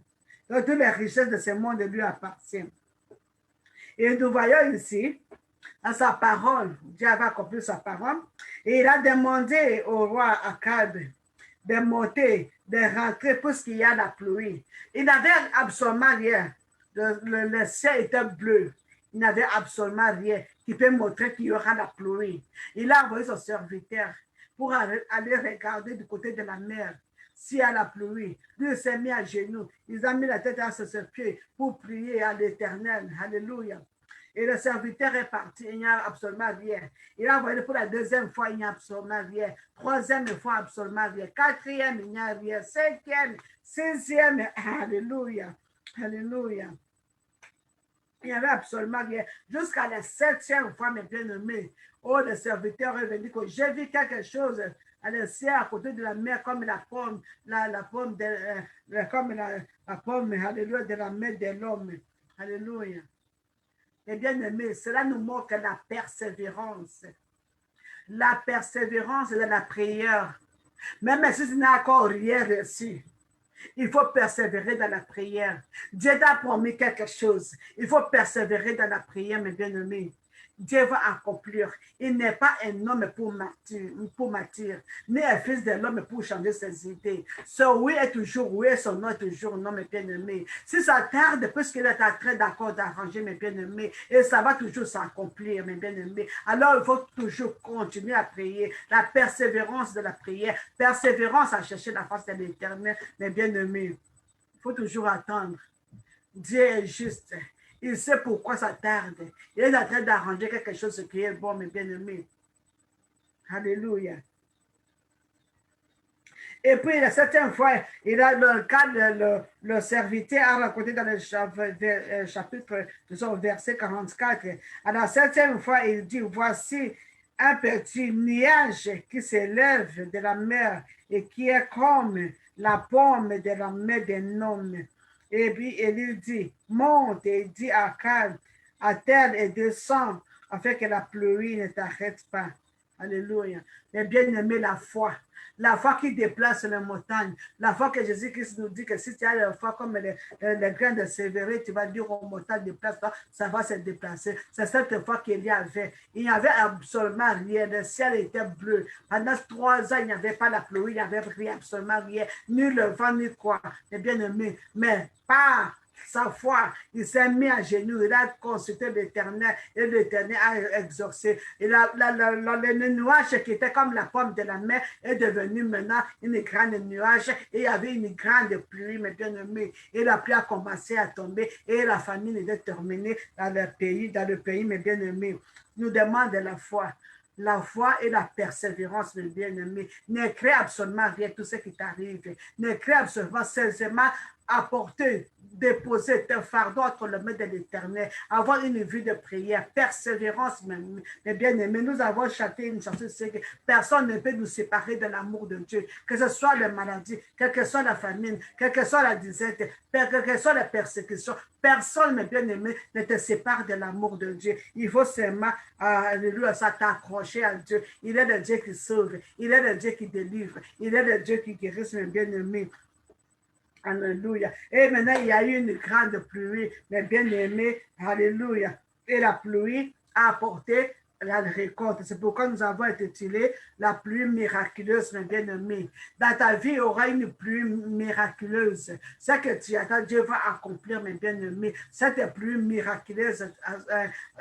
[SPEAKER 1] Donc, toutes les richesses de ce monde lui appartiennent. Et nous voyons ici, dans sa parole, Dieu avait accompli sa parole, et il a demandé au roi Akab de monter, de rentrer, puisqu'il y a la pluie. Il n'avait absolument rien. Le ciel était bleu. Il n'avait absolument rien qui peut montrer qu'il y aura la pluie. Il a envoyé son serviteur pour aller regarder du côté de la mer s'il y a la pluie. Lui, il s'est mis à genoux. Il a mis la tête à ses pieds pour prier à l'Éternel. Alléluia. Et le serviteur est parti, il n'y a absolument rien. Il a envoyé pour la deuxième fois, il n'y a absolument rien. Troisième fois, absolument rien. Quatrième, il n'y a rien. Cinquième, sixième, alléluia. Alléluia. Il n'y avait absolument rien. Jusqu'à la septième fois, mes bien-aimés, oh, le serviteur est venu que j'ai vu quelque chose à l'essai à côté de la mer comme la pomme, comme la pomme, alléluia, de la main de l'homme. Alléluia. Et bien aimé, cela nous montre la persévérance. La persévérance de la prière. Même si tu n'as encore rien reçu, il faut persévérer dans la prière. Dieu t'a promis quelque chose. Il faut persévérer dans la prière, mes bien-aimés. Dieu va accomplir. Il n'est pas un homme pour mentir, ni un fils de l'homme pour changer ses idées. Son oui est toujours oui, son non est toujours non, mes bien-aimés. Si ça tarde, puisqu'il est en train d'accord d'arranger, mes bien-aimés, et ça va toujours s'accomplir, mes bien-aimés. Alors, il faut toujours continuer à prier. La persévérance de la prière, persévérance à chercher la face de l'Éternel, mes bien-aimés. Il faut toujours attendre. Dieu est juste. Il sait pourquoi ça tarde. Il est en train d'arranger quelque chose qui est bon, mes bien-aimés. Alléluia. Et puis, la septième fois, il a le cas le serviteur a raconté dans le chapitre, verset 44. À la septième fois, il dit, voici un petit nuage qui s'élève de la mer et qui est comme la pomme de la main d'un homme. Et puis, il dit, monte et dit à calme, à terre et descend, afin que la pluie ne t'arrête pas. Alléluia. Mais bien aimé, la foi qui déplace les montagnes, la foi que Jésus-Christ nous dit que si tu as la foi comme les grains de sévérité, tu vas dire aux montagnes, déplace-toi, ça va se déplacer. C'est cette foi qu'il y avait. Il n'y avait absolument rien. Le ciel était bleu. Pendant 3 ans, il n'y avait pas la pluie, il n'y avait rien, absolument rien, ni le vent, ni quoi. Mais bien aimé, mais par sa foi, il s'est mis à genoux, il a consulté l'Éternel et l'Éternel a exaucé. Et le nuage qui était comme la pomme de la mer est devenu maintenant une grande nuage et il y avait une grande pluie, mes bien-aimés. Et la pluie a commencé à tomber et la famine était terminée dans le pays, mes bien-aimés. Nous demande la foi et la persévérance, mes bien-aimés. Ne crée absolument rien, tout ce qui t'arrive. Ne crée absolument, seulement apporter, déposer tes fardeaux entre les mains de l'Éternel, avoir une vie de prière, persévérance, mes bien-aimés. Nous avons chanté une chanson, c'est que personne ne peut nous séparer de l'amour de Dieu, que ce soit la maladie, quelle que soit la famine, quelle que soit la disette, quelle que soit la persécution. Personne, mes bien-aimés, ne te sépare de l'amour de Dieu. Il faut seulement, alléluia, t'accrocher à Dieu. Il est le Dieu qui sauve, il est le Dieu qui délivre, il est le Dieu qui guérit, mes bien-aimés. Alléluia. Et maintenant, il y a eu une grande pluie, mes bien-aimés. Alléluia. Et la pluie a apporté la récolte. C'est pourquoi nous avons intitulé la pluie miraculeuse, mes bien-aimés. Dans ta vie, il y aura une pluie miraculeuse. Ce que tu attends, Dieu va accomplir, mes bien-aimés. Cette pluie miraculeuse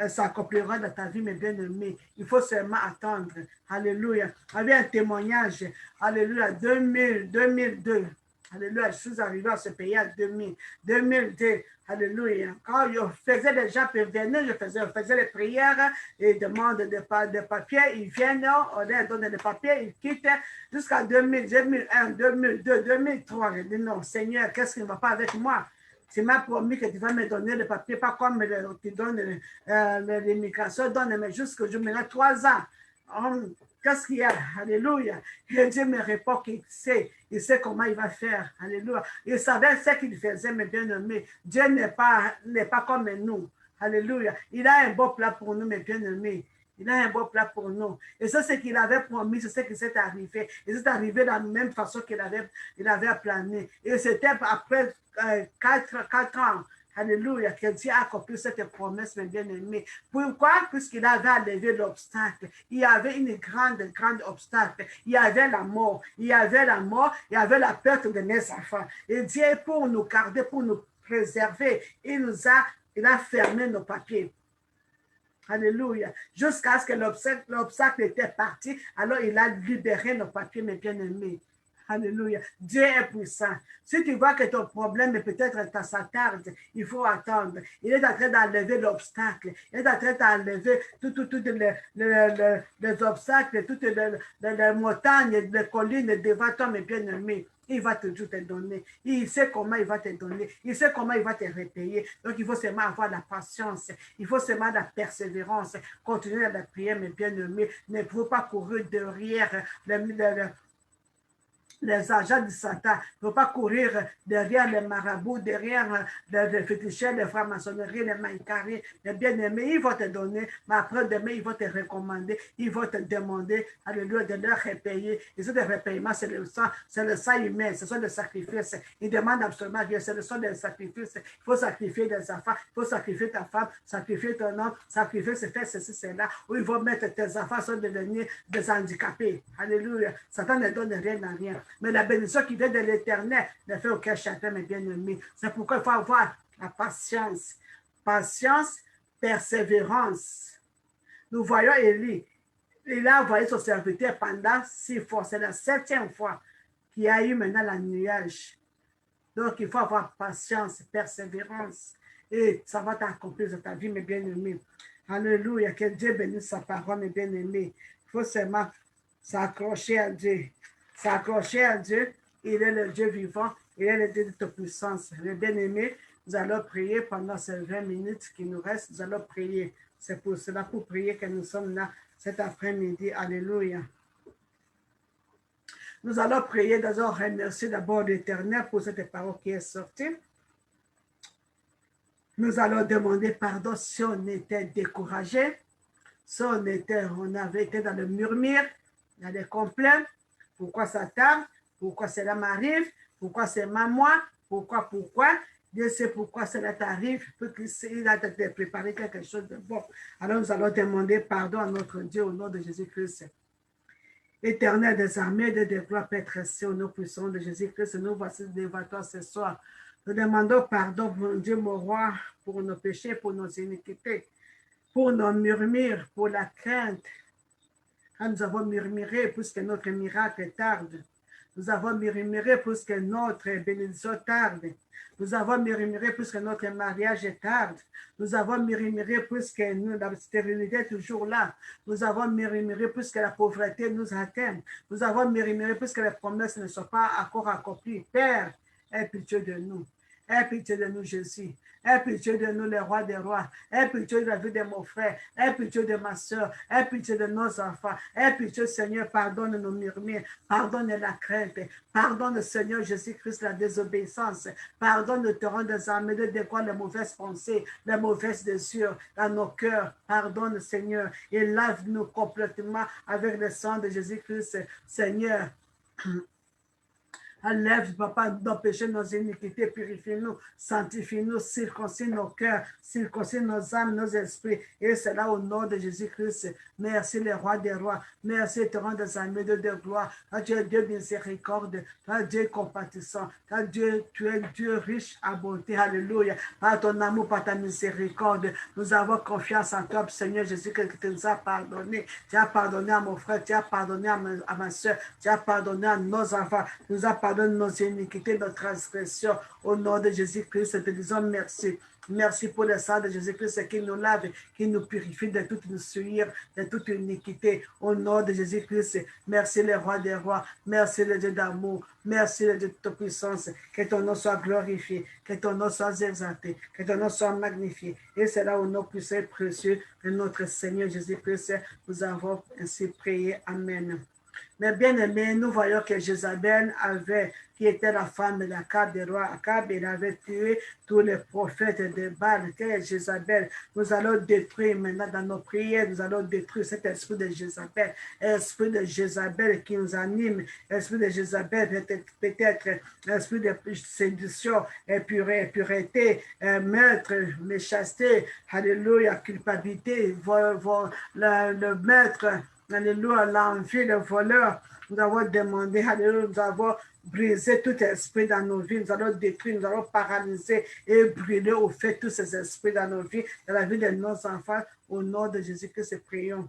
[SPEAKER 1] s'accomplira dans ta vie, mes bien-aimés. Il faut seulement attendre. Alléluia. Il y a un témoignage. Alléluia. 2002. Alléluia, je suis arrivé à ce pays en 2002. Alléluia. Quand je faisais les gens venir, je faisais les prières et demande de papiers. Ils viennent, on leur donne les papiers, ils quittent jusqu'en 2000, 2001, 2002, 2003. Je dis non, Seigneur, qu'est-ce qui ne va pas avec moi? Tu m'as promis que tu vas me donner les papiers, pas comme tu donnes l'immigration, donne, mais juste que je me 3 ans. Qu'est-ce qu'il y a? Alléluia. Et Dieu me répond qu'il sait. Il sait comment il va faire. Alléluia. Il savait ce qu'il faisait, mes bien-aimés. Dieu n'est pas comme nous. Alléluia. Il a un beau plat pour nous, mes bien-aimés. Il a un beau plat pour nous. Et ça, c'est ce qu'il avait promis, c'est ce qui s'est arrivé. Et c'est arrivé de la même façon qu'il avait plané. Et c'était après 4 ans. Alléluia, que Dieu a accompli cette promesse, mes bien-aimés. Pourquoi? Puisqu'il avait enlevé l'obstacle. Il y avait une grande obstacle. Il y avait la mort. Il y avait la mort. Il y avait la perte de mes enfants. Et Dieu, pour nous garder, pour nous préserver, il a fermé nos papiers. Alléluia. Jusqu'à ce que l'obstacle était parti, alors il a libéré nos papiers, mes bien-aimés. Alléluia. Dieu est puissant. Si tu vois que ton problème peut-être ça tarde, il faut attendre. Il est en train d'enlever l'obstacle. Il est en train d'enlever toutes les obstacles, toutes les montagnes, les collines devant toi, mes bien-aimés. Il va toujours te donner. Il sait comment il va te donner. Il sait comment il va te repayer. Donc, il faut seulement avoir la patience. Il faut seulement la persévérance. Continuer à la prière, mes bien-aimés. Ne faut pas courir derrière les agents du Satan. Il ne faut pas courir derrière les marabouts, derrière les féticheurs, les francs-maçonneries, les maïcaries, les bien-aimés. Ils vont te donner, mais après demain, ils vont te recommander, ils vont te demander, alléluia, de leur repayer. Et ce repaiement, c'est le sang humain, ce sont des sacrifices. Ils demandent absolument rien, ce sont des sacrifices. Il faut sacrifier des enfants, il faut sacrifier ta femme, sacrifier ton homme, sacrifier ce fait, ceci, cela, où ils vont mettre tes enfants sont devenir des handicapés. Alléluia. Satan ne donne rien à rien. Mais la bénédiction qui vient de l'Éternel ne fait aucun château, mes bien-aimés. C'est pourquoi il faut avoir la patience. Patience, persévérance. Nous voyons Élie. Il a envoyé son serviteur pendant 6 fois. C'est la 7e fois qu'il y a eu maintenant la nuage. Donc, il faut avoir patience, persévérance. Et ça va t'accomplir dans ta vie, mes bien-aimés. Alléluia. Que Dieu bénisse sa parole, mes bien-aimés. Il faut seulement s'accrocher à Dieu. S'accrocher à Dieu, il est le Dieu vivant, il est le Dieu de toute puissance. Les bien-aimés, nous allons prier pendant ces 20 minutes qui nous restent, nous allons prier. C'est pour cela, pour prier que nous sommes là cet après-midi. Alléluia. Nous allons prier, nous allons remercier d'abord l'Éternel pour cette parole qui est sortie. Nous allons demander pardon si on était découragé, si on avait été dans le murmure, dans les complaintes. Pourquoi ça tarde? Pourquoi cela m'arrive? Pourquoi c'est moi? Pourquoi? Dieu sait pourquoi cela t'arrive, il a préparé quelque chose de bon. Alors nous allons demander pardon à notre Dieu au nom de Jésus-Christ. Éternel des armées, de gloire, Père très au nom puissant de Jésus-Christ, nous voici devant toi ce soir. Nous demandons pardon, mon Dieu, mon roi, pour nos péchés, pour nos iniquités, pour nos murmures, pour la crainte. Quand nous avons murmuré, puisque notre miracle tarde. Nous avons murmuré puisque notre bénédiction tarde. Nous avons murmuré puisque notre mariage est tarde. Nous avons murmuré puisque la stérilité est toujours là. Nous avons murmuré puisque la pauvreté nous atteint. Nous avons murmuré puisque les promesses ne sont pas encore accomplies. Père, aie pitié de nous. Aie pitié de nous, Jésus. Aie pitié de nous, les rois des rois. Aie pitié de la vie de mon frère. Aie pitié de ma soeur. Aie pitié de nos enfants. Aie pitié, Seigneur, pardonne nos murmures. Pardonne la crainte. Pardonne, Seigneur Jésus-Christ, la désobéissance. Pardonne le torrent des armées de découvrir les mauvaises pensées, les mauvaises désirs dans nos cœurs. Pardonne, Seigneur, et lave-nous complètement avec le sang de Jésus-Christ, Seigneur. Enlève, papa, nos péchés, nos iniquités, purifie-nous, sanctifie-nous, circoncis nos cœurs, circoncis nos âmes, nos esprits. Et c'est là au nom de Jésus-Christ. Merci, les rois des rois. Merci, torrent des armées de gloire. Car tu es Dieu miséricorde, tu es Dieu compatissant, tu es Dieu riche à bonté. Alléluia. Par ton amour, par ta miséricorde, nous avons confiance en toi, Seigneur Jésus, que tu nous as pardonné. Tu as pardonné à mon frère, tu as pardonné à ma soeur, tu as pardonné à nos enfants, tu nous as pardonné nos iniquités, nos transgressions. Au nom de Jésus-Christ, te disons merci. Merci pour le sang de Jésus-Christ qui nous lave, qui nous purifie de toute souillure, de toute iniquité. Au nom de Jésus-Christ, merci le roi des rois, merci le Dieu d'amour, merci le Dieu de toute puissance. Que ton nom soit glorifié, que ton nom soit exalté, que ton nom soit magnifié. Et c'est là au nom puissant et précieux de notre Seigneur Jésus-Christ, nous avons ainsi prié. Amen. Mais bien aimé, nous voyons que Jézabel avait, qui était la femme de l'Akab des rois, Akab, il avait tué tous les prophètes de Baal. Que Jézabel, nous allons détruire maintenant dans nos prières, nous allons détruire cet esprit de Jézabel, esprit de Jézabel qui nous anime, esprit de Jézabel, peut-être esprit de séduction, pureté, maître, méchanceté, alléluia, culpabilité, le maître. Alléluia, l'envie, le voleur, nous avons demandé, alléluia, nous avons brisé tout esprit dans nos vies, nous allons détruire, nous allons paralyser et brûler au fait tous ces esprits dans nos vies, dans la vie de nos enfants, au nom de Jésus-Christ, prions.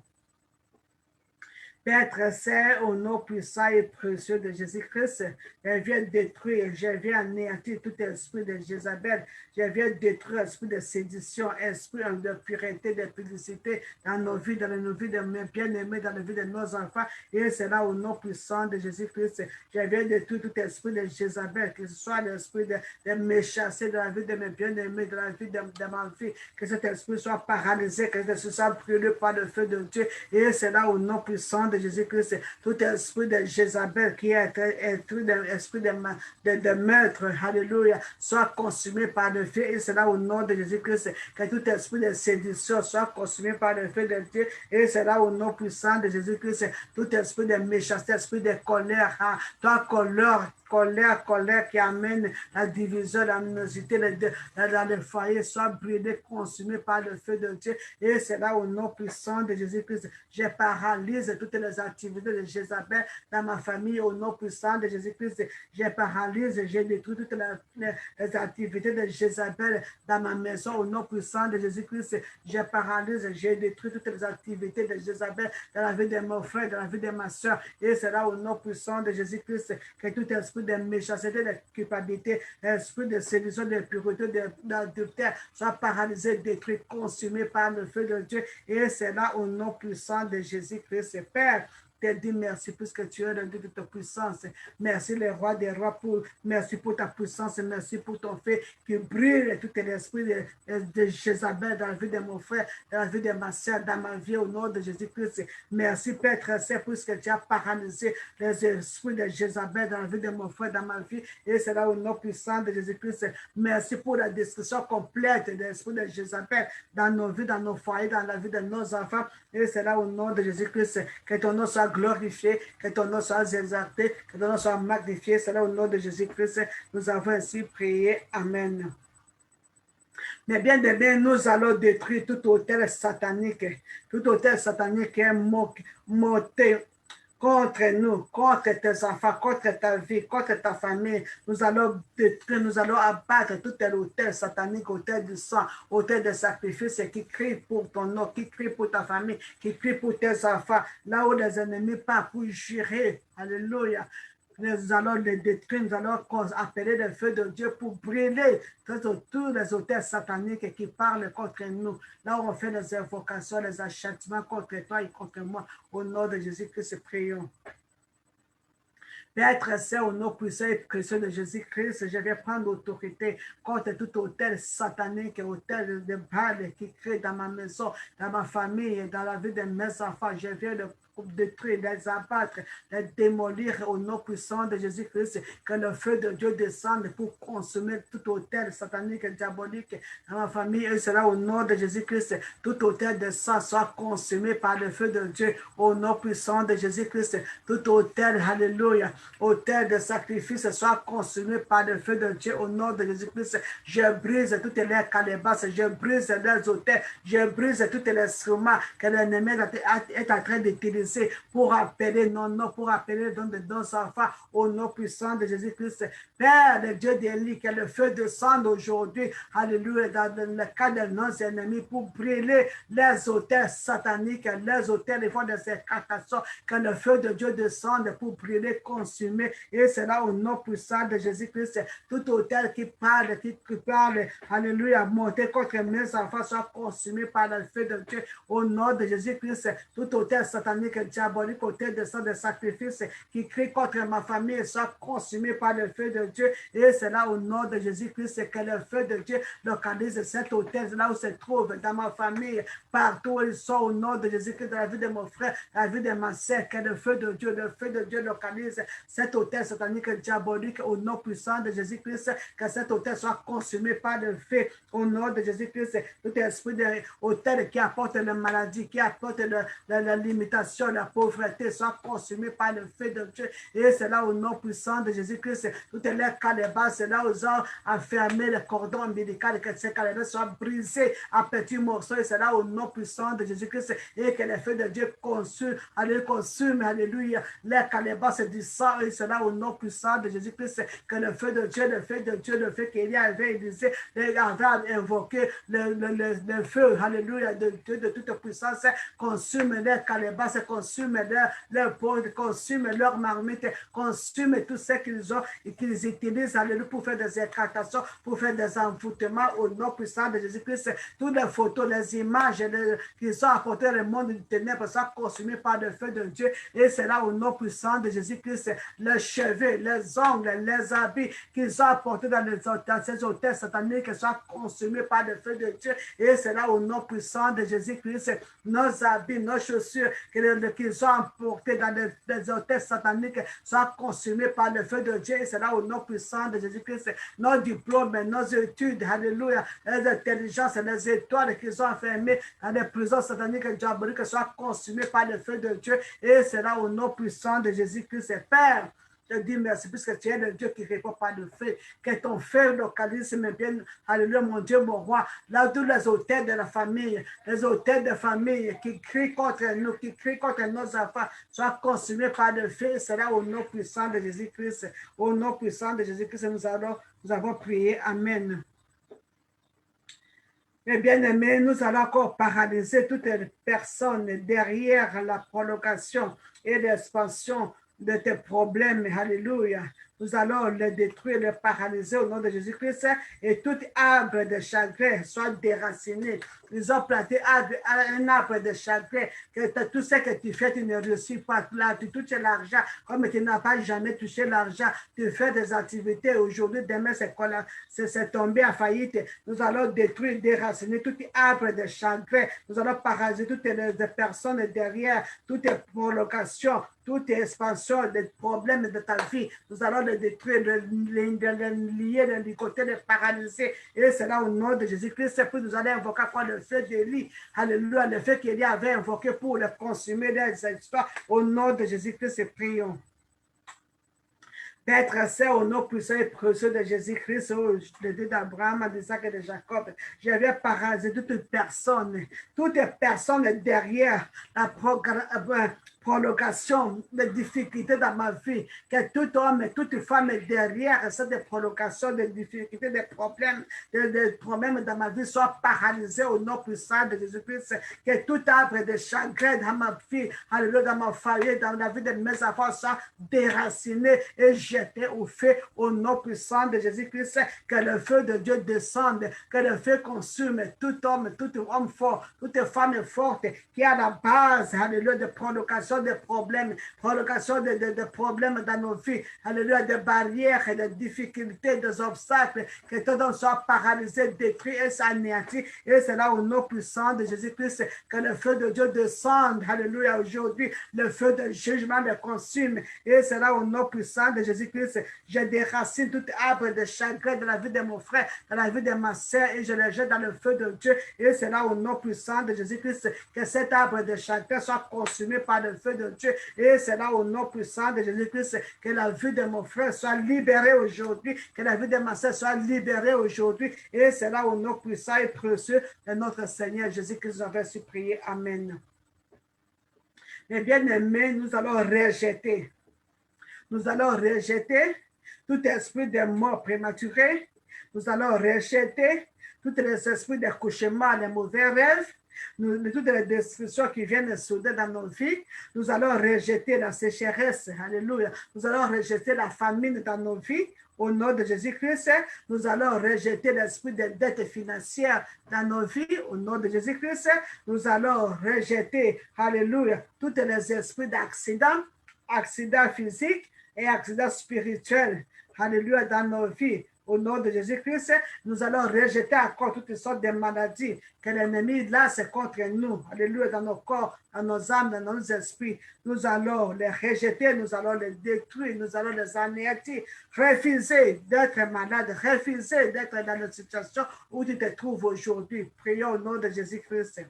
[SPEAKER 1] Père très saint, au nom puissant et précieux de Jésus-Christ, je viens détruire, je viens anéantir tout esprit de Jézabel, je viens détruire l'esprit de sédition, esprit de pureté, de publicité dans nos vies, dans nos vies de mes bien-aimés, dans la vie de nos enfants. Et c'est là au nom puissant de Jésus-Christ, je viens détruire tout esprit de Jézabel, que ce soit l'esprit de méchanceté dans la vie de mes bien-aimés, dans la vie de ma vie, que cet esprit soit paralysé, que ce soit brûlé par le feu de Dieu. Et c'est là au nom puissant de Jésus-Christ, tout esprit de Jézabel qui est esprit de maître, alléluia, soit consumé par le feu. Et c'est là au nom de Jésus-Christ que tout esprit de sédition soit consumé par le feu de Dieu. Et c'est là au nom puissant de Jésus-Christ, tout esprit de méchanceté, esprit de colère, toi colère qui amène la division, l'animosité dans le foyer, soit brûlé, consumé par le feu de Dieu. Et c'est là au nom puissant de Jésus-Christ, je paralyse toutes les activités de Jézabel dans ma famille, au nom puissant de Jésus-Christ, je paralyse, je détruis toutes les activités de Jézabel dans ma maison, au nom puissant de Jésus-Christ, je paralyse, je détruis toutes les activités de Jézabel dans la vie de mon frère, dans la vie de ma soeur. Et c'est là au nom puissant de Jésus-Christ que tout esprit de méchanceté, de culpabilité, esprit de séduction, de pureté, d'adultère soit paralysé, détruit, consumé par le feu de Dieu. Et c'est là au nom puissant de Jésus-Christ. Père, te dis merci puisque tu es le Dieu de ta puissance. Merci les rois des rois, merci pour ta puissance, merci pour ton fait qui brûle tout l'esprit de Jézabel dans la vie de mon frère, dans la vie de ma soeur, dans ma vie au nom de Jésus-Christ. Merci Père très saint puisque tu as paralysé les esprits de Jézabel dans la vie de mon frère, dans ma vie, et c'est là au nom puissant de Jésus-Christ. Merci pour la destruction complète de l'esprit de Jézabel dans nos vies, dans nos foyers, dans la vie de nos enfants, et c'est là au nom de Jésus-Christ que ton nom soit glorifié, que ton nom soit exalté, que ton nom soit magnifié. C'est là au nom de Jésus-Christ, nous avons ainsi prié. Amen. Mais bien de bien, nous allons détruire tout hôtel satanique qui est monté contre nous, contre tes enfants, contre ta vie, contre ta famille. Nous allons détruire, nous allons abattre tout l'autel satanique, autel du sang, autel de sacrifice qui crie pour ton nom, qui crie pour ta famille, qui crie pour tes enfants. Là où les ennemis partent pour jurer. Alléluia. Nous allons les détruire, nous allons appeler le feu de Dieu pour brûler tous les autels sataniques qui parlent contre nous. Là où on fait les invocations, les achattements contre toi et contre moi, au nom de Jésus-Christ, prions. Père Saint, au nom puissant et précieux de Jésus-Christ, je vais prendre l'autorité contre tout hôtel satanique, hôtel de Baal qui crée dans ma maison, dans ma famille, dans la vie de mes enfants. Je viens de détruire, les abattre, les démolir au nom puissant de Jésus-Christ, que le feu de Dieu descende pour consumer tout hôtel satanique et diabolique dans ma famille. Et cela au nom de Jésus-Christ, tout hôtel de sang soit consumé par le feu de Dieu au nom puissant de Jésus-Christ. Tout hôtel, alléluia, hôtel de sacrifice soit consumé par le feu de Dieu au nom de Jésus-Christ. Je brise toutes les calebasses, je brise les hôtels, je brise tous les instruments que l'ennemi est en train d'utiliser pour appeler nos noms, pour appeler nos enfants au nom puissant de Jésus-Christ. Père, le Dieu d'Élie, que le feu descende aujourd'hui, alléluia, dans le cas de nos ennemis, pour brûler les autels sataniques, les autels, les fonds de sécrétation, que le feu de Dieu descende pour brûler, consumer, et c'est là au nom puissant de Jésus-Christ. Tout autel qui parle, alléluia, monter contre mes enfants, soit consumé par le feu de Dieu, au nom de Jésus-Christ. Tout autel satanique, diabolique, autel de sang de sacrifice qui crie contre ma famille soit consumé par le feu de Dieu. Et c'est là au nom de Jésus-Christ que le feu de Dieu localise cet autel, là où se trouve dans ma famille, partout où ils sont au nom de Jésus-Christ, dans la vie de mon frère, dans la vie de ma sœur, que le feu de Dieu localise cet autel satanique diabolique au nom puissant de Jésus-Christ, que cet autel soit consumé par le feu au nom de Jésus-Christ. Tout esprit d'autel qui apporte la maladie, qui apporte la limitation, la pauvreté soit consumée par le feu de Dieu. Et c'est là au nom puissant de Jésus-Christ. Toutes les calebasses, c'est là où ils ont enfermé le cordon ombilical, que ces calebasses soient brisées à petits morceaux. Et c'est là au nom puissant de Jésus-Christ. Et que le feu de Dieu consume, alléluia, les calebasses du sang. Et c'est là au nom puissant de Jésus-Christ que le feu de Dieu, le feu qu'Élie avait utilisé, avait invoqué le feu, alléluia, de Dieu de toute puissance, consume les calebasses, consume leur peau, consume leur marmite, consume tout ce qu'ils utilisent, alléluia, pour faire des éclatations, pour faire des envoûtements au nom puissant de Jésus-Christ. Toutes les photos, les images qui sont apportées dans le monde du ténèbre sont consumées par le feu de Dieu. Et c'est là au nom puissant de Jésus-Christ, les cheveux, les ongles, les habits qu'ils ont apportés dans ces hôtels sataniques soient consumés par le feu de Dieu. Et c'est là au nom puissant de Jésus-Christ, nos habits, nos chaussures qu'ils ont emportés dans les hôtels sataniques soient consumés par le feu de Dieu. Et c'est là au nom puissant de Jésus-Christ, nos diplômes, nos études, alléluia, les intelligences, les étoiles qu'ils ont enfermées dans les prisons sataniques et diaboliques soient consumées par le feu de Dieu. Et c'est là au nom puissant de Jésus-Christ, Père. Je dis merci puisque tu es le Dieu qui répond par le feu. Que ton feu localise mes bien. Alléluia, mon Dieu, mon roi. Là, tous les hôtels de la famille, les hôtels de famille qui crient contre nous, qui crient contre nos enfants, soient consumés par le feu. C'est là au nom puissant de Jésus-Christ. Au nom puissant de Jésus-Christ, nous avons prié. Amen. Mes bien-aimés, nous allons encore paralyser toutes les personnes derrière la prolongation et l'expansion de tes problèmes. Alléluia. Nous allons les détruire, les paralyser au nom de Jésus-Christ et tout arbre de chagrin soit déraciné. Ils ont planté un arbre de chagrin, que tout ce que tu fais, tu ne réussis pas. Là, tu touches l'argent, comme tu n'as pas jamais touché l'argent. Tu fais des activités. Aujourd'hui, demain, c'est tombé en faillite. Nous allons détruire, déraciner tout arbre de chagrin. Nous allons paralyser toutes les personnes derrière, toutes les prolongations, toute expansion des problèmes de ta vie. Nous allons les détruire, les lier, les ligoter, les paralyser. Et c'est là au nom de Jésus-Christ, puis nous allons invoquer quoi le feu d'Élie. Alléluia, le feu qu'Élie avait invoqué pour les consumer les histoires. Au nom de Jésus-Christ, prions. Père Saint, au nom puissant et précieux de Jésus-Christ, le Dieu d'Abraham, d'Isaac et de Jacob, je vais paralyser toute personne derrière la prolongations, de difficultés dans ma vie, que tout homme et toute femme derrière cette prolongation de difficultés, de problèmes dans ma vie soient paralysés au nom puissant de Jésus-Christ, que tout arbre de chagrin dans ma vie, alléluia, dans ma famille, dans la vie de mes enfants soit déraciné et jeté au feu au nom puissant de Jésus-Christ, que le feu de Dieu descende, que le feu consume tout homme fort, toute femme forte qui est à la base, alléluia, de prolongation de problèmes, prolongation de problèmes dans nos vies, alléluia, de barrières et de difficultés, des obstacles, que tout homme soit paralysé, détruit et s'anéantit. Et c'est là au nom puissant de Jésus-Christ que le feu de Dieu descende, alléluia, aujourd'hui, le feu de jugement le consume. Et c'est là au nom puissant de Jésus-Christ, je déracine tout arbre de chagrin de la vie de mon frère, de la vie de ma sœur, et je le jette dans le feu de Dieu. Et c'est là au nom puissant de Jésus-Christ que cet arbre de chagrin soit consumé par le feu de Dieu. Et c'est là au nom puissant de Jésus-Christ que la vie de mon frère soit libérée aujourd'hui, que la vie de ma sœur soit libérée aujourd'hui. Et c'est là au nom puissant et précieux de notre Seigneur Jésus-Christ, nous avons su prier. Amen. Mais bien aimés, nous allons rejeter tout esprit de mort prématurée. Nous allons rejeter tous les esprits d'accouchement, les mauvais rêves, toutes les destructions qui viennent soudain dans nos vies. Nous allons rejeter la sécheresse, alléluia. Nous allons rejeter la famine dans nos vies. Au nom de Jésus-Christ, nous allons rejeter l'esprit de dette financière dans nos vies. Au nom de Jésus-Christ, nous allons rejeter, alléluia, tous les esprits d'accidents, accidents physiques et accidents spirituels, alléluia, dans nos vies. Au nom de Jésus-Christ, nous allons rejeter encore toutes sortes de maladies que l'ennemi lance contre nous. Alléluia, dans nos corps, dans nos âmes, dans nos esprits. Nous allons les rejeter, nous allons les détruire, nous allons les anéantir. Refuser d'être malade, refuser d'être dans la situation où tu te trouves aujourd'hui. Prions au nom de Jésus-Christ.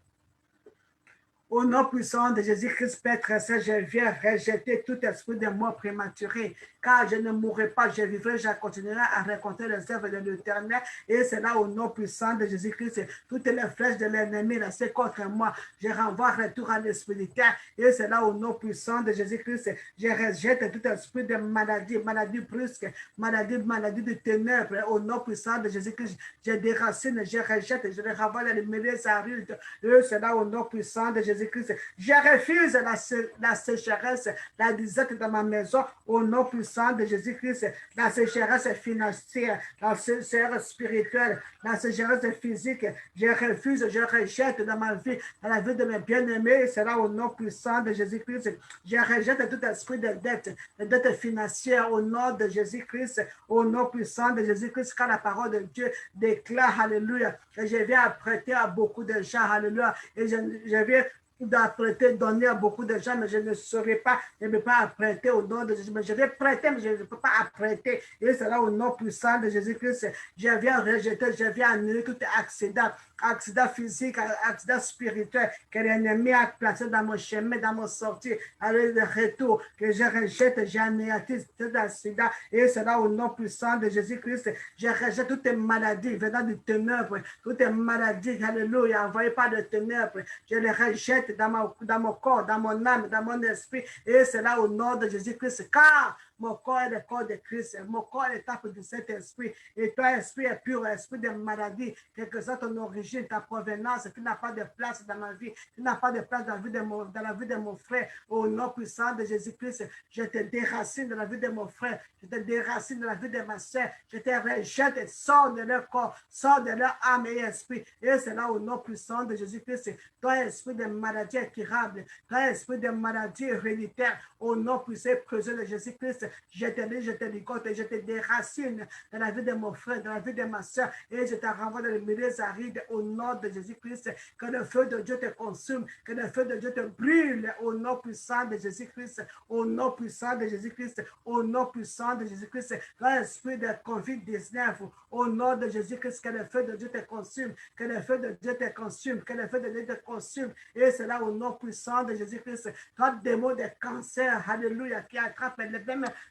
[SPEAKER 1] Au nom puissant de Jésus-Christ, Père très saint, je viens rejeter tout esprit de mort prématuré, car je ne mourrai pas, je vivrai, je continuerai à raconter les œuvres de l'Éternel. Et c'est là, au nom puissant de Jésus-Christ, toutes les flèches de l'ennemi lancées contre moi, je renvoie retour à l'esprit de terre. Et c'est là, au nom puissant de Jésus-Christ, je rejette tout esprit de maladie, maladie brusque, maladie de ténèbres. Au nom puissant de Jésus-Christ, je déracine, je rejette, je les renvoie dans les milieux arides. Et c'est là, au nom puissant de Jésus-Christ, je refuse la sécheresse, la disette dans ma maison, au nom puissant de Jésus-Christ, la sécheresse financière, la sécheresse spirituelle, la sécheresse physique, je refuse, je rejette dans ma vie, dans la vie de mes bien-aimés, c'est là au nom puissant de Jésus-Christ, je rejette tout esprit de dette financière, au nom de Jésus-Christ, au nom puissant de Jésus-Christ, car la parole de Dieu déclare, alléluia, que je viens apprêter à beaucoup de gens, alléluia, et je viens d'apprêter, donner à beaucoup de gens, mais je ne saurais pas, je ne peux pas apprêter au nom de Jésus. Mais je vais prêter, mais je ne peux pas apprêter. Et c'est là au nom puissant de Jésus-Christ. Je viens rejeter, je viens annuler tout accident physique, accident spirituel que l'ennemi a placé dans mon chemin, dans mon sortie, à le retour, que je rejette, j'anéantis cet accident. Et c'est là au nom puissant de Jésus-Christ. Je rejette toutes les maladies venant du ténèbre, toutes les maladies, alléluia, envoyées par le ténèbre. Je les rejette dans mon corps, dans mon âme, dans mon esprit. Et c'est là au nom de Jésus-Christ. Car mon corps est le corps de Christ. Mon corps est le temple de cet esprit. Et toi, esprit est pur, esprit de maladie. Quelle que soit ton origine, ta provenance, tu n'as pas de place dans ma vie. Tu n'as pas de place dans la vie de mon frère. Au nom puissant de Jésus-Christ, je te déracine de la vie de mon frère. Je te déracine de la vie de ma soeur. Je te rejette et sors de leur corps, sors de leur âme et esprit. Et c'est là au nom puissant de Jésus-Christ. Toi, esprit de maladie incurable, toi, esprit de maladie héréditaire, au nom puissant de Jésus-Christ, je te ligote et je te déracine dans la vie de mon frère, dans la vie de ma soeur, et je te renvoie dans les milieux arides au nom de Jésus-Christ. Que le feu de Dieu te consume, que le feu de Dieu te brûle au nom puissant de Jésus-Christ, au nom puissant de Jésus-Christ, au nom puissant de Jésus-Christ. L'esprit de COVID-19, au nom de Jésus-Christ, que le feu de Dieu te consume, que le feu de Dieu te consume, que le feu de Dieu te consume, et c'est là au nom puissant de Jésus-Christ. Tout démon de cancer, alléluia, qui attrape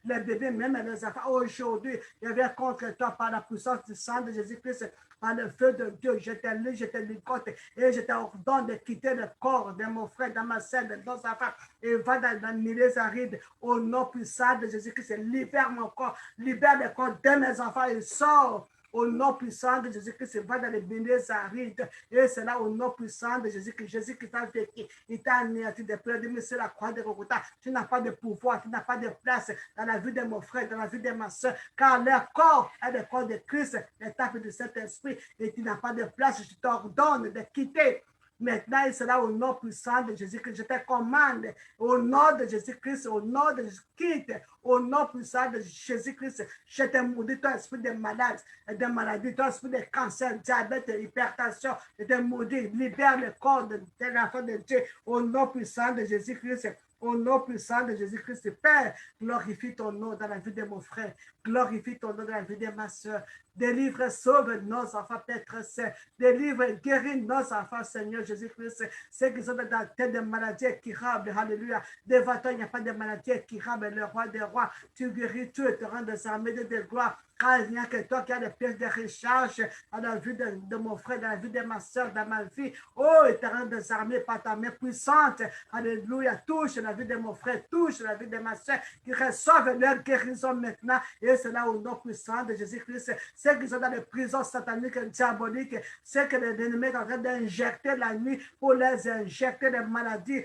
[SPEAKER 1] les bébés, même les enfants. Aujourd'hui, je viens contre toi par la puissance du sang de Jésus-Christ, par le feu de Dieu. Je te ligote et je t'ordonne de quitter le corps de mon frère, de ma sœur, de nos enfants et va dans le milieu aride au nom puissant de Jésus-Christ. Libère mon corps, libère le corps de mes enfants et sors. Au nom puissant de Jésus-Christ, va dans les milieux arides. Et c'est là au nom puissant de Jésus-Christ. Jésus-Christ t'a vécu. Il t'a anéanti des pleurs de sur la croix de Golgotha. Tu n'as pas de pouvoir, tu n'as pas de place dans la vie de mon frère, dans la vie de ma soeur. Car leur corps est le corps de Christ, l'étape de cet esprit. Et tu n'as pas de place. Je t'ordonne de quitter. Maintenant, il sera au nom puissant de Jésus-Christ. Je te commande au nom de Jésus-Christ, au nom de Jésus-Christ, au nom puissant de Jésus-Christ. Je te maudis ton esprit de malade, de maladie, ton esprit de cancer, diabète, hypertension. Je te maudis. Libère le corps de l'enfant de Dieu au nom puissant de Jésus-Christ. Au nom puissant de Jésus-Christ, Père, glorifie ton nom dans la vie de mon frère. Glorifie ton nom dans la vie de ma soeur. Délivre, sauve nos enfants, Père Saint. Délivre, guéris nos enfants, Seigneur Jésus-Christ. Ceux qui sont dans la tête de maladies incurables, alléluia. Devant toi, il n'y a pas de maladie incurable, le roi des rois. Tu guéris tout et te rends des armées de gloire. Car il n'y a que toi qui as des pièces de recharge dans la vie de mon frère, dans la vie de ma soeur, dans ma vie. Oh, éternel des armées, par ta main puissante. Alléluia. Touche la vie de mon frère, touche la vie de ma soeur, qui reçoivent leur guérison maintenant. Et c'est là au nom puissant de Jésus-Christ. Ceux qui sont dans les prisons sataniques et diaboliques, ceux que l'ennemi est en train d'injecter la nuit pour les injecter des maladies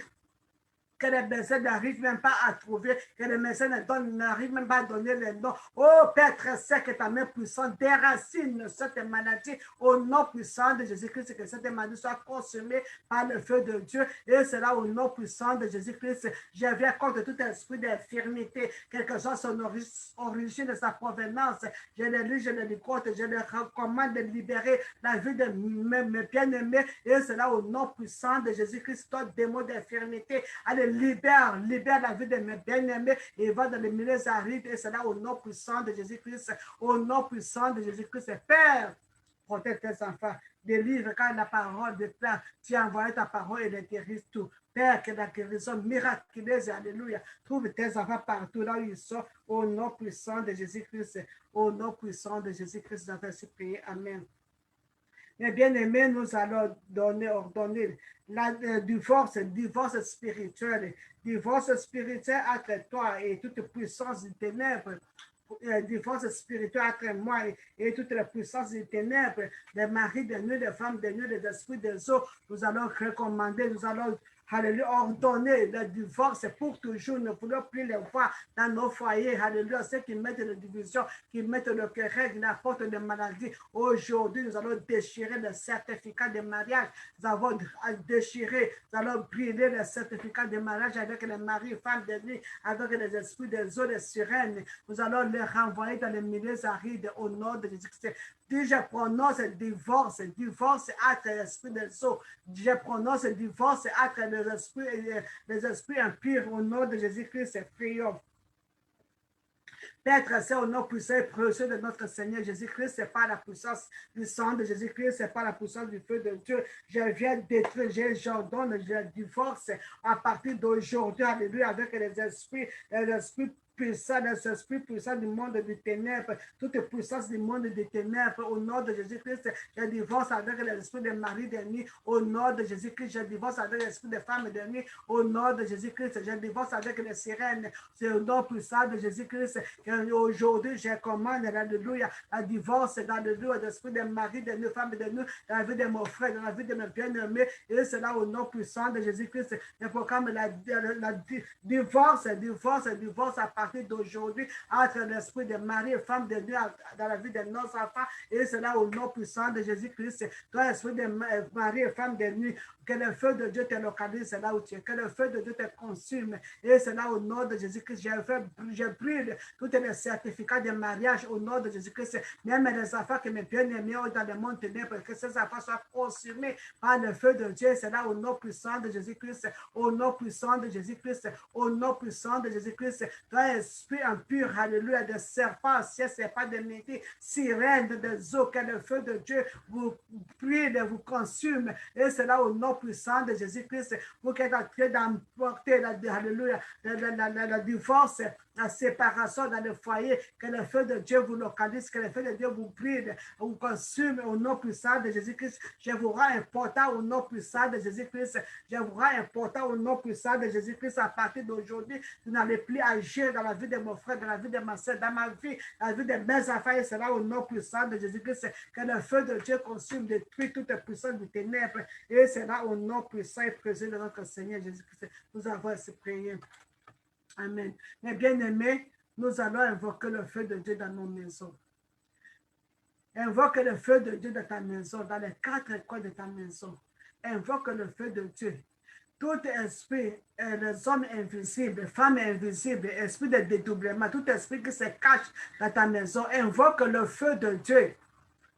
[SPEAKER 1] que les médecins n'arrivent même pas à trouver, que les médecins n'arrivent même pas à donner les noms. Oh Père très saint, que ta main puissante déracine cette maladie au nom puissant de Jésus-Christ, que cette maladie soit consumée par le feu de Dieu. Et c'est là au nom puissant de Jésus-Christ, je viens contre tout esprit d'infirmité, quelle que soit son origine et sa provenance. Je le lis, je le décote, je le recommande de libérer la vie de mes bien-aimés. Et c'est là au nom puissant de Jésus-Christ, toi démon d'infirmité, allez, libère la vie de mes bien-aimés et va dans les milieux arides. Et c'est là au nom puissant de Jésus-Christ, au nom puissant de Jésus-Christ. Père, protège tes enfants, délivre quand la parole de Père, tu as envoyé ta parole et les guéris tout. Père, que la guérison miraculeuse, alléluia, trouve tes enfants partout là où ils sont, au nom puissant de Jésus-Christ, au nom puissant de Jésus-Christ, dans ta prière. Amen. Mes bien-aimés, nous allons ordonner divorce spirituel entre toi et toute puissance des ténèbres. Divorce spirituel entre moi et toute la puissance des ténèbres, des maris des nuits, des femmes des nuits, des esprits des eaux. Nous allons recommander, nous allons alléluia, ordonner le divorce pour toujours. Ne voulons plus les voir dans nos foyers. Alléluia, ceux qui mettent la division, qui mettent le querelle, qui apportent des maladies. Aujourd'hui, nous allons déchirer le certificat de mariage. Nous allons déchirer, nous allons brûler le certificat de mariage avec les maris, femmes de nuit, avec les esprits des eaux, des sirènes. Nous allons les renvoyer dans les milieux arides au nom de Jésus-Christ. Je prononce divorce entre l'esprit des eaux. Je prononce divorce entre les esprits impurs au nom de Jésus-Christ. Prions. Père, c'est au nom puissant et précieux de notre Seigneur Jésus-Christ, c'est pas la puissance du sang de Jésus-Christ, c'est pas la puissance du feu de Dieu. Je viens détruire, j'ordonne, je divorce à partir d'aujourd'hui, alléluia, avec les esprits puissant, les esprits puissants du monde des ténèbres, toute puissance du monde des ténèbres, au nom de Jésus-Christ, je divorce avec l'esprit des maris de nuit, au nom de Jésus-Christ, je divorce avec l'esprit des femmes de nuit, au nom de Jésus-Christ, je divorce avec les sirènes, c'est au nom puissant de Jésus-Christ, aujourd'hui, je commande, alléluia, la divorce dans le lieu d'esprit des maris de nuit, femmes de nuit, dans la vie de mon frère, dans la vie de mes bien-aimés, et c'est là au nom puissant de Jésus-Christ, je proclame la divorce à partir d'aujourd'hui entre l'esprit de mari et femme de Dieu dans la vie de nos enfants, et cela au nom puissant de Jésus-Christ. Toi, esprit de mari et femme de nuit, que le feu de Dieu te localise là où tu es, que le feu de Dieu te consume, et cela au nom de Jésus-Christ. Je brûle tous les certificats de mariage au nom de Jésus-Christ, même les enfants que mes bien-aimés ont dans le monde ténèbres, que ces enfants soient consumés par le feu de Dieu, c'est là au nom puissant de Jésus-Christ, au nom puissant de Jésus-Christ, au nom puissant de Jésus-Christ. Toi, esprit impur, alléluia, de serpents, ciel, serpents de métier, sirènes des eaux, que le feu de Dieu vous brûle, vous consume, et c'est là au nom puissant de Jésus-Christ, pour qu'elle ait d'emporter, alléluia, la divorce la séparation dans le foyer, que le feu de Dieu vous localise, que le feu de Dieu vous brille, vous consume au nom puissant de Jésus-Christ. Je vous rends important au nom puissant de Jésus-Christ. Je vous rends important au nom puissant de Jésus-Christ. À partir d'aujourd'hui, vous n'allez plus agir dans la vie de mon frère, dans la vie de ma soeur, dans ma vie, dans la vie de mes enfants. Et c'est là au nom puissant de Jésus-Christ que le feu de Dieu consume, détruit toute puissance du ténèbre. Et c'est là au nom puissant et précieux de notre Seigneur Jésus-Christ. Nous avons ainsi prié. Amen. Mes bien-aimés, nous allons invoquer le feu de Dieu dans nos maisons. Invoque le feu de Dieu dans ta maison, dans les 4 coins de ta maison. Invoque le feu de Dieu. Tout esprit, les hommes invisibles, femmes invisibles, esprit de dédoublement, tout esprit qui se cache dans ta maison, invoque le feu de Dieu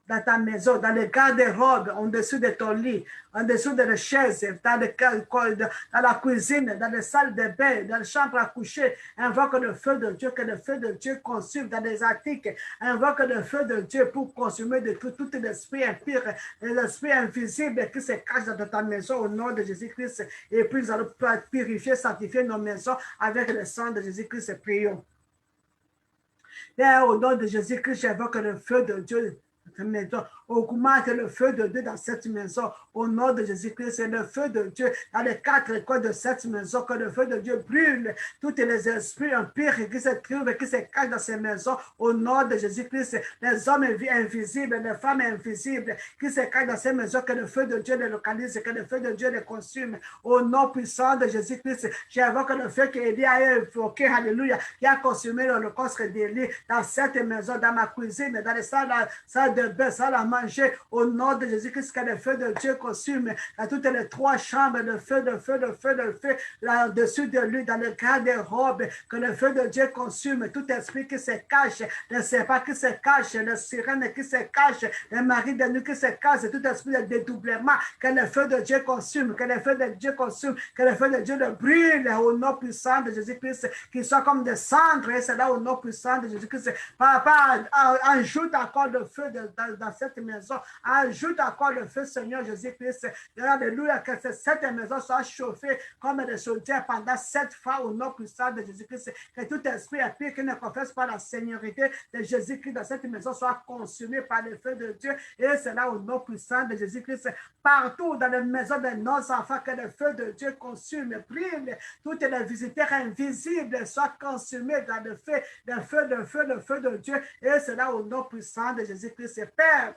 [SPEAKER 1] dans ta maison, dans les garde-robes, en dessous de ton lit, en dessous de la chaise, dans la cuisine, dans les salles de bain, dans les chambres à coucher. Invoque le feu de Dieu, que le feu de Dieu consume dans les attiques. Invoque le feu de Dieu pour consumer de tout l'esprit impur, l'esprit invisible qui se cache dans ta maison au nom de Jésus-Christ. Et puis nous allons purifier, sanctifier nos maisons avec le sang de Jésus-Christ. Prions. Père, au nom de Jésus-Christ, j'invoque le feu de Dieu. Maison. Augmente le feu de Dieu dans cette maison. Au nom de Jésus-Christ, c'est le feu de Dieu dans les 4 coins de cette maison. Que le feu de Dieu brûle tous les esprits empires qui se trouvent et qui se cachent dans ces maisons. Au nom de Jésus-Christ, les hommes invisibles, les femmes invisibles qui se cachent dans ces maisons. Que le feu de Dieu les localise, que le feu de Dieu les consume. Au nom puissant de Jésus-Christ, j'invoque le feu qu'Élie a évoqué, alléluia, qui a consumé l'holocauste d'Élie dans cette maison, dans ma cuisine, dans les salles de bain, salle à manger, au nom de Jésus-Christ, que le feu de Dieu consume dans toutes les 3 chambres, le feu, là-dessus de lui, dans le garde-robe, que le feu de Dieu consume tout esprit qui se cache, le serpent qui se cache, le sirène qui se cache, le mari de nuit qui se cache, tout esprit de dédoublement, que le feu de Dieu consume, que le feu de Dieu consume, que le feu de Dieu le brûle au nom puissant de Jésus-Christ, qu'il soit comme des cendres, et c'est là au nom puissant de Jésus-Christ. Papa, ajoute encore le feu dans cette maison. Ajoute encore le feu, Seigneur Jésus-Christ. Alléluia, que cette maison soit chauffée comme des chaudières pendant 7 fois au nom puissant de Jésus-Christ. Que tout esprit impur qui ne confesse pas la seigneurie de Jésus-Christ dans cette maison soit consumé par le feu de Dieu. Et c'est là au nom puissant de Jésus-Christ. Partout dans les maisons de nos enfants, que le feu de Dieu consume, brûle. Toutes les visiteurs invisibles soient consumés dans le feu de Dieu. Et c'est là au nom puissant de Jésus-Christ. Père,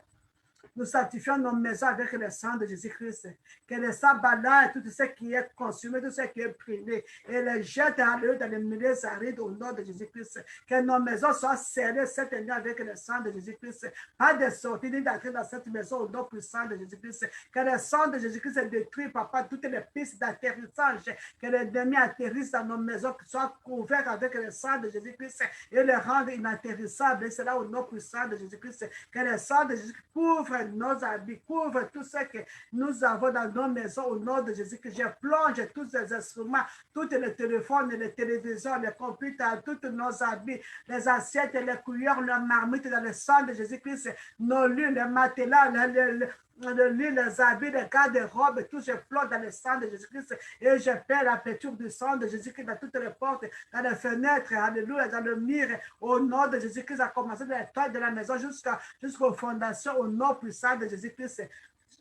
[SPEAKER 1] nous sanctifions nos maisons avec le sang de Jésus-Christ. Que le sang balaye tout ce qui est consumé, tout ce qui est brûlé. Et le jette dans les milieux arides au nom de Jésus-Christ. Que nos maisons soient scellées cette nuit avec le sang de Jésus-Christ. Pas de sortie ni d'entrée dans cette maison au nom puissant de Jésus-Christ. Que le sang de Jésus-Christ détruit, papa, toutes les pistes d'atterrissage. Que l'ennemi atterrisse dans nos maisons, qui soient couverts avec le sang de Jésus-Christ et le rendre inatterrissable. Et c'est là au nom puissant de Jésus-Christ. Que le sang de Jésus-Christ couvre nos habits, couvre tout ce que nous avons dans nos maisons au nom de Jésus-Christ. Je plonge tous les instruments, tous les téléphones, les téléviseurs, les computers, tous nos habits, les assiettes, les cuillères, les marmites dans le sang de Jésus-Christ, nos lits, les matelas, le lit, les habits, les garde-robes, tout je plonge dans le sang de Jésus-Christ et je paie la peinture du sang de Jésus-Christ dans toutes les portes, dans les fenêtres, alléluia, dans le mur, au nom de Jésus-Christ, à commencer de la toile de la maison jusqu'aux fondations, au nom puissant de Jésus-Christ.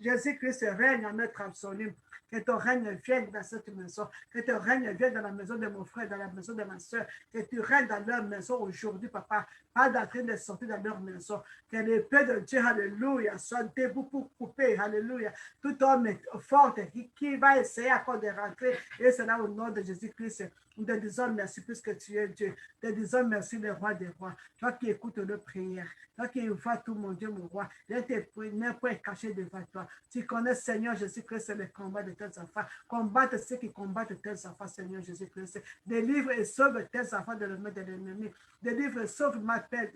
[SPEAKER 1] Jésus-Christ règne en maître absolu. Que ton règne vienne dans cette maison. Que ton règne vienne dans la maison de mon frère, dans la maison de ma soeur. Que tu règnes dans leur maison aujourd'hui, papa. Pas d'entrée de sortir dans leur maison. Que l'épée de Dieu, alléluia, soit debout pour couper, alléluia. Tout homme fort qui va essayer encore de rentrer. Et c'est là au nom de Jésus-Christ. Nous te disons merci puisque tu es Dieu. Nous te disons merci, le roi des rois. Toi qui écoutes nos prières. Toi qui vois tout, mon Dieu, mon roi. Rien n'est point caché devant toi. Tu connais, Seigneur Jésus-Christ, le combat de tes enfants. Combatte ceux qui combattent tes enfants, Seigneur Jésus-Christ. Délivre et sauve tes enfants de la main de l'ennemi. Délivre et sauve ma paix.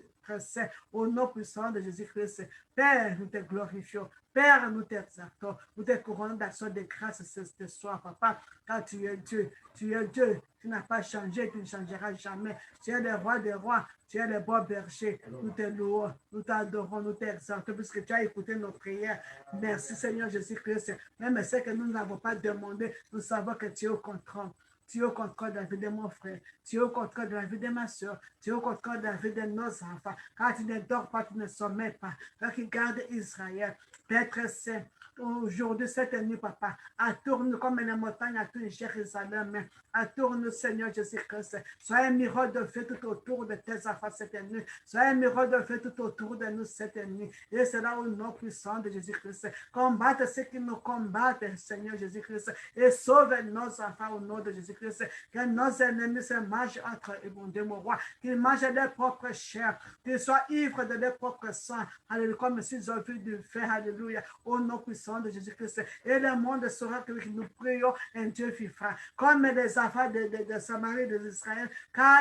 [SPEAKER 1] Au nom puissant de Jésus-Christ. Père, nous te glorifions. Père, nous t'exaltons. Nous te couronnons d'action de grâce ce soir, papa. Car tu es Dieu. Tu es Dieu. Tu n'as pas changé. Tu ne changeras jamais. Tu es le roi des rois. Tu es le bon berger. Nous te louons. Nous t'adorons. Nous t'exaltons puisque tu as écouté nos prières. Merci, Seigneur Jésus-Christ. Même ce que nous n'avons pas demandé, nous savons que tu es au contrôle. Tu es au contrôle de la vie de mon frère. Tu es au contrôle de la vie de ma soeur. Tu es au contrôle de la vie de nos enfants. Quand tu ne dors pas, tu ne sommeilles pas. Quand tu gardes Israël, Père très saint, aujourd'hui, cette nuit, papa, entoure-nous comme une montagne, entoure Jérusalem, entoure-nous, Seigneur Jésus-Christ. Sois un miroir de feu tout autour de tes enfants cette nuit. Sois un miroir de feu tout autour de nous cette nuit. Et c'est là au nom puissant de Jésus-Christ. Combatte ceux qui nous combattent, Seigneur Jésus-Christ. Et sauve nos enfants au nom de Jésus-Christ. Que nos ennemis se mangent entre eux, mon Dieu, mon roi. Qu'ils mangent leur propre chair. Qu'ils soient ivres de leur propre sang. Alléluia. Comme s'ils ont vu du feu. Alléluia. Au nom puissant de Jésus-Christ. Et le monde saura que nous prions un Dieu vivant. Comme les enfants de Samarie, d'Israël, quand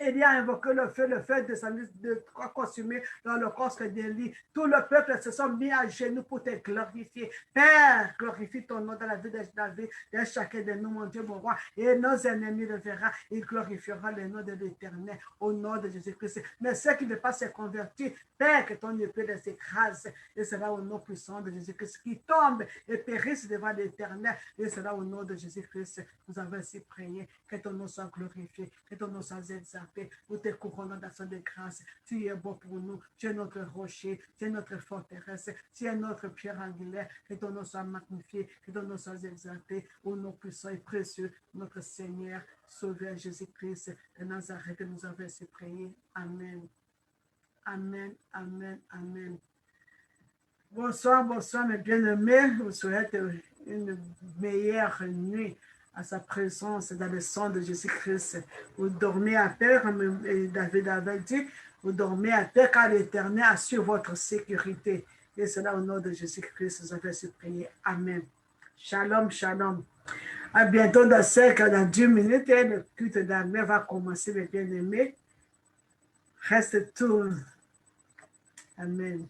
[SPEAKER 1] il a invoqué le feu de consumer l'holocauste d'Élie. Tout le peuple se sont mis à genoux pour te glorifier. Père, glorifie ton nom dans la vie de David, de chacun de nous, mon Dieu, mon roi. Et nos ennemis le verront, ils glorifieront le nom de l'Éternel, au nom de Jésus-Christ. Mais ceux qui ne veulent pas se convertir, Père, que ton épée les écrase. Et c'est là au nom puissant de Jésus-Christ qui tombe et périsse devant l'Éternel. Et c'est là au nom de Jésus-Christ. Nous avons ainsi prié. Que ton nom soit glorifié, que ton nom soit exalté. Nous te couronnons d'action de grâce. Tu es bon pour nous. Tu es notre rocher. Tu es notre forteresse. Tu es notre pierre angulaire. Que ton nom soit magnifié. Que ton nom soit exalté. Au nom puissant et précieux, notre Seigneur, Sauveur Jésus-Christ de Nazareth, que nous avons ainsi prié. Amen. Amen. Amen. Amen. Bonsoir, bonsoir, mes bien-aimés. Je vous souhaite une meilleure nuit à sa présence dans le sang de Jésus-Christ. Vous dormez à paix, comme David avait dit, vous dormez à paix car l'Éternel assure votre sécurité. Et cela au nom de Jésus-Christ, vous avez su prier. Amen. Shalom, shalom. À bientôt dans 10 minutes, et le culte d'Amen va commencer, mes bien-aimés. Reste tout. Amen.